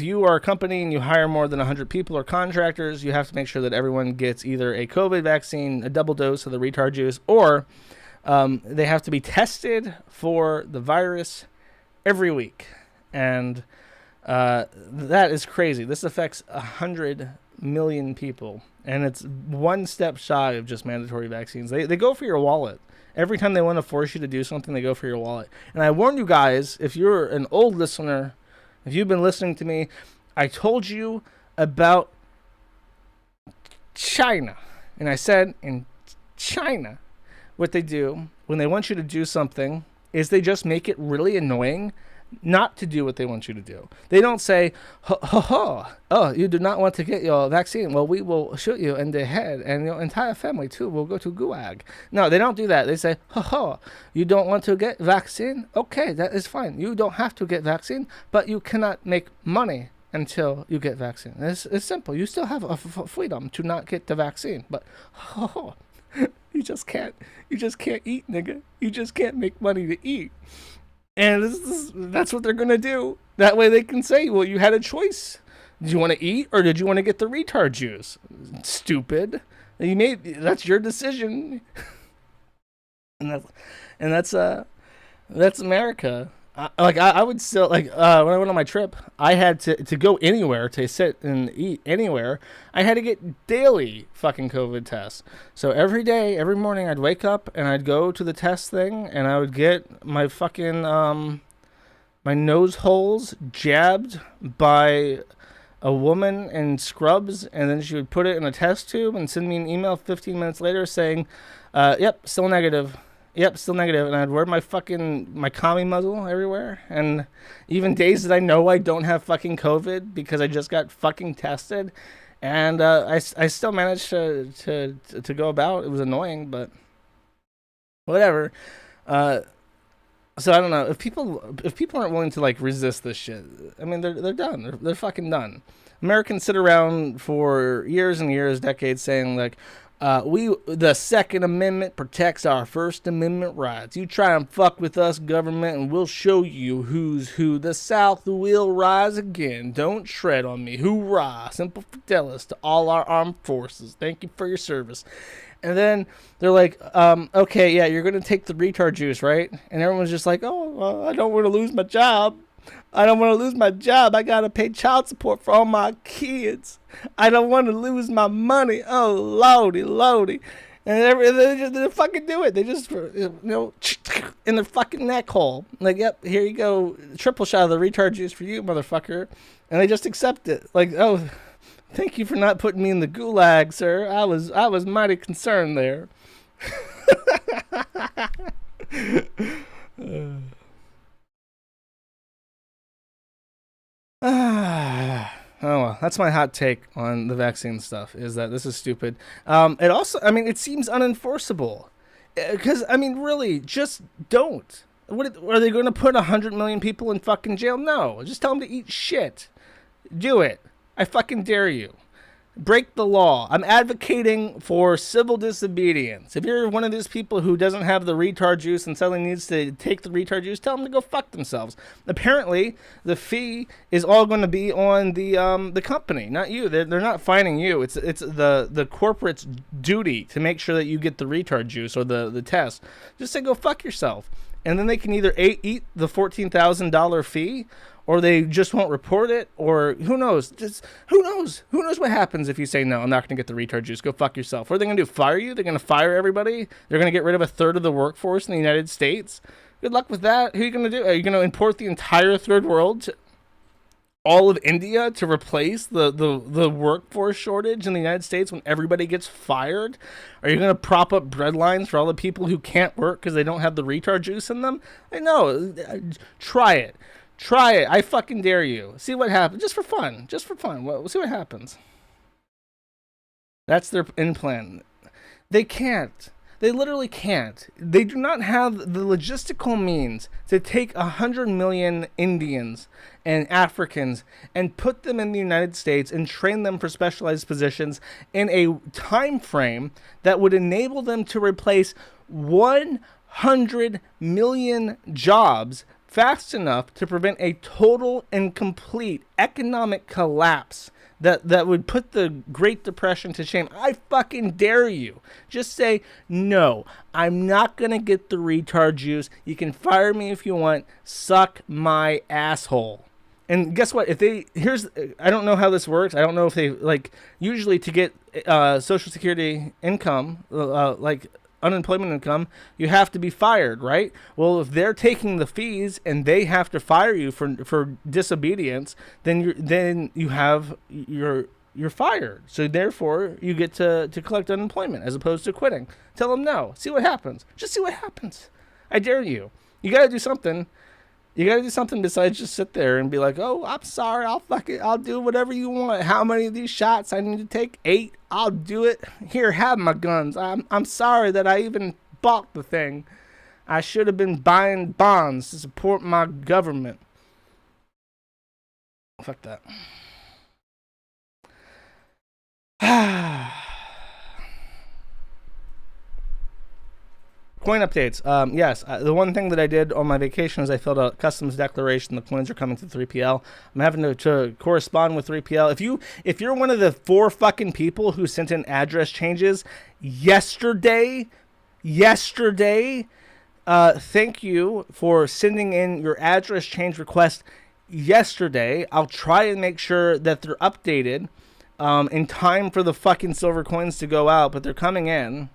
you are a company and you hire more than 100 people or contractors, you have to make sure that everyone gets either a COVID vaccine, a double dose of the retard juice, or they have to be tested for the virus every week. And that is crazy. This affects 100 million people, and it's one step shy of just mandatory vaccines. They go for your wallet. Every time they want to force you to do something, they go for your wallet. And I warn you guys, if you're an old listener, if you've been listening to me, I told you about China. And I said, in China, what they do when they want you to do something is they just make it really annoying not to do what they want you to do. They don't say, oh, you do not want to get your vaccine. Well, we will shoot you in the head, and your entire family, too, will go to Gulag. No, they don't do that. They say, you don't want to get vaccine? Okay, that is fine. You don't have to get vaccine, but you cannot make money until you get vaccine. It's simple. You still have a freedom to not get the vaccine, but you just can't eat, nigga. You just can't make money to eat. And that's what they're going to do. That way they can say, well, you had a choice. Did you want to eat or did you want to get the retard juice? Stupid. That's your decision. and that's America. I would still, like, when I went on my trip, I had to go anywhere, to sit and eat anywhere. I had to get daily fucking COVID tests. So every day, every morning, I'd wake up and I'd go to the test thing, and I would get my fucking, my nose holes jabbed by a woman in scrubs, and then she would put it in a test tube and send me an email 15 minutes later saying, yep, still negative. Yep, still negative. And I'd wear my commie muzzle everywhere. And even days that I know I don't have fucking COVID because I just got fucking tested, And I still managed to go about. It was annoying, but whatever. Uh, so I don't know if people aren't willing to like resist this shit. I mean, they're done. They're fucking done. Americans sit around for years and years, decades, saying like, the Second Amendment protects our First Amendment rights. You try and fuck with us, government, and we'll show you who's who. The South will rise again. Don't tread on me. Hoorah! Simple Fidelis to all our armed forces. Thank you for your service. And then they're like, okay, yeah, you're going to take the retard juice, right? And everyone's just like, I don't want to lose my job. I don't want to lose my job. I got to pay child support for all my kids. I don't want to lose my money. Oh, lordy. And they fucking do it. They just, in their fucking neck hole. Like, yep, here you go. Triple shot of the retard juice for you, motherfucker. And they just accept it. Like, oh, thank you for not putting me in the gulag, sir. I was mighty concerned there. Oh well, that's my hot take on the vaccine stuff. Is that this is stupid. It also, I mean, it seems unenforceable. Because I mean, really, just don't. What are they going to put 100 million people in fucking jail? No, just tell them to eat shit. Do it. I fucking dare you. Break the law. I'm advocating for civil disobedience. If you're one of these people who doesn't have the retard juice and suddenly needs to take the retard juice, tell them to go fuck themselves. Apparently, the fee is all going to be on the company, not you. They're not fining you. It's the corporate's duty to make sure that you get the retard juice or the test. Just say go fuck yourself, and then they can either eat the $14,000 fee, or they just won't report it, or who knows? Who knows what happens if you say, no, I'm not going to get the retard juice. Go fuck yourself. What are they going to do, fire you? They're going to fire everybody? They're going to get rid of a third of the workforce in the United States? Good luck with that. Who are you going to do? Are you going to import the entire third world, all of India, to replace the workforce shortage in the United States when everybody gets fired? Are you going to prop up bread lines for all the people who can't work because they don't have the retard juice in them? No, try it. Try it. I fucking dare you. See what happens. Just for fun. We'll see what happens. That's their implant. They can't. They literally can't. They do not have the logistical means to take 100 million Indians and Africans and put them in the United States and train them for specialized positions in a time frame that would enable them to replace 100 million jobs fast enough to prevent a total and complete economic collapse that would put the Great Depression to shame. I fucking dare you. Just say, no, I'm not going to get the retard juice. You can fire me if you want. Suck my asshole. And guess what? I don't know how this works. I don't know if they, usually to get Social Security income, unemployment income, you have to be fired, right? Well, if they're taking the fees and they have to fire you for disobedience, then you're fired. So therefore, you get to collect unemployment as opposed to quitting. Tell them no. See what happens. Just see what happens. I dare you. You got to do something. You got to do something besides just sit there and be like, oh, I'm sorry. I'll do whatever you want. How many of these shots I need to take? 8. I'll do it. Here, have my guns. I'm sorry that I even bought the thing. I should have been buying bonds to support my government. Fuck that. Coin updates. Yes, the one thing that I did on my vacation is I filled out a customs declaration. The coins are coming to 3PL. I'm having to correspond with 3PL. If you're one of the 4 fucking people who sent in address changes yesterday, thank you for sending in your address change request yesterday. I'll try and make sure that they're updated in time for the fucking silver coins to go out, but they're coming in.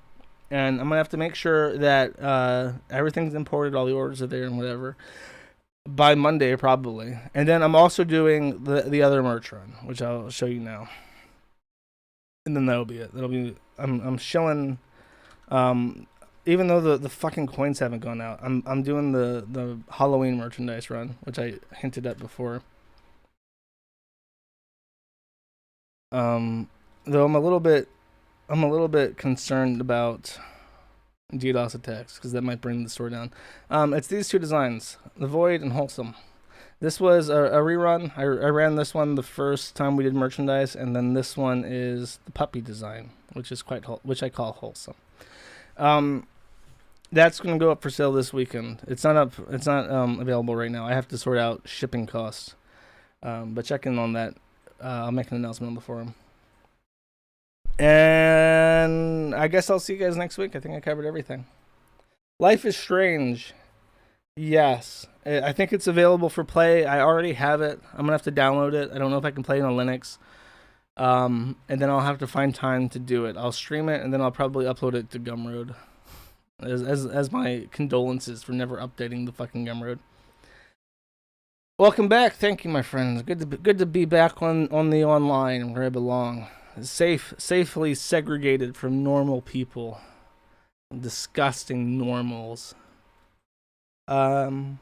And I'm going to have to make sure that everything's imported, all the orders are there and whatever, by Monday probably. And then I'm also doing the other merch run, which I'll show you now. And then that'll be it. I'm shilling, even though the fucking coins haven't gone out, I'm doing the Halloween merchandise run, which I hinted at before. Though I'm a little bit concerned about DDoS attacks because that might bring the store down. It's these two designs, the Void and Wholesome. This was a rerun. I ran this one the first time we did merchandise, and then this one is the puppy design, which I call Wholesome. That's going to go up for sale this weekend. It's not up. It's not available right now. I have to sort out shipping costs. But check in on that. I'll make an announcement on the forum. And I guess I'll see you guys next week. I think I covered everything. Life is Strange. Yes. I think it's available for play. I already have it. I'm going to have to download it. I don't know if I can play it on Linux. And then I'll have to find time to do it. I'll stream it, and then I'll probably upload it to Gumroad. As my condolences for never updating the fucking Gumroad. Welcome back. Thank you, my friends. Good to be back on the online where I belong. Safely segregated from normal people. Disgusting normals. Hope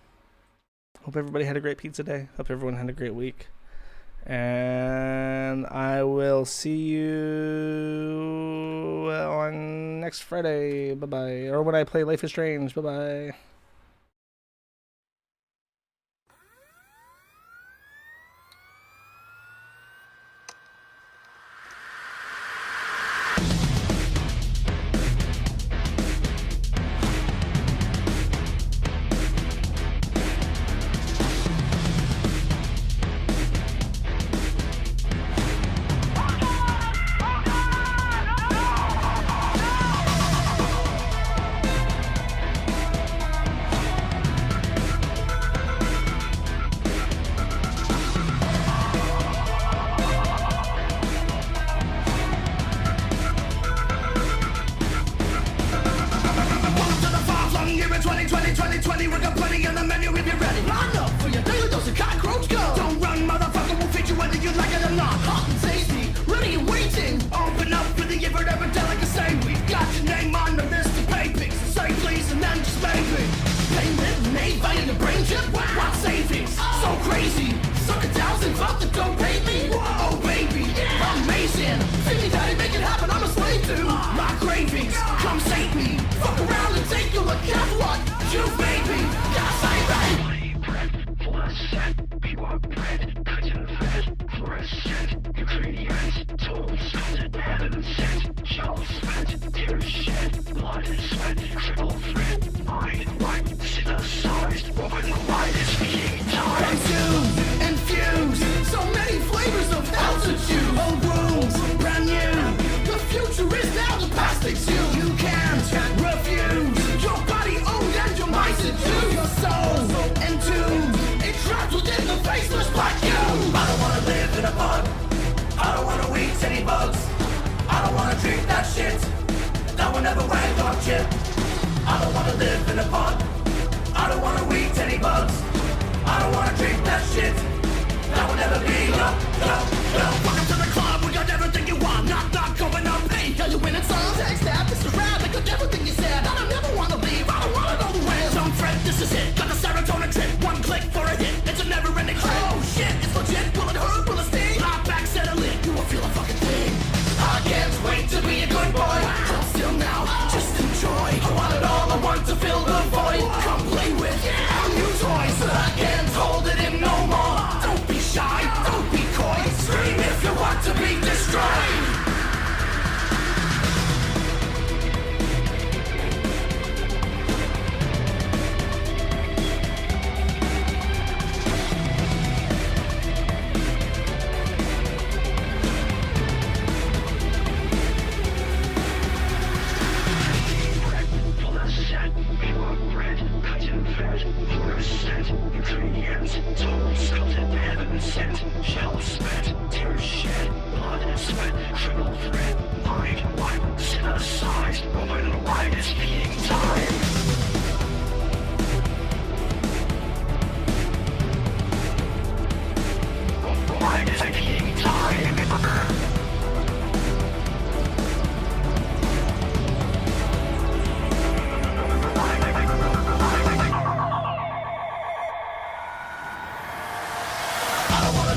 everybody had a great pizza day. Hope everyone had a great week. And I will see you on next Friday. Bye-bye. Or when I play Life is Strange. Bye-bye.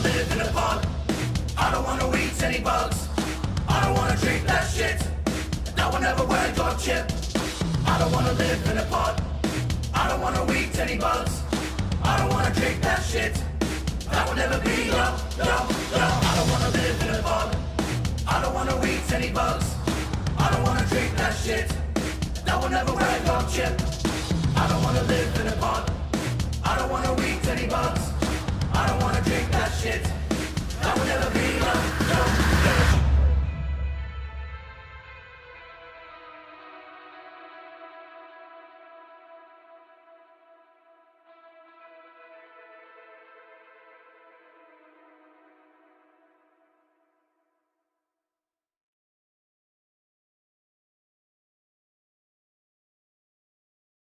Live in a pod. I don't wanna eat any any bugs. I don't wanna drink that shit. That will never wear your chip. I don't wanna live in a pod. I don't wanna eat any bugs. I don't wanna drink that shit. That will never be yo. I don't wanna live in a pod. I don't wanna eat any bugs. I don't wanna drink that shit. That will never wear your chip.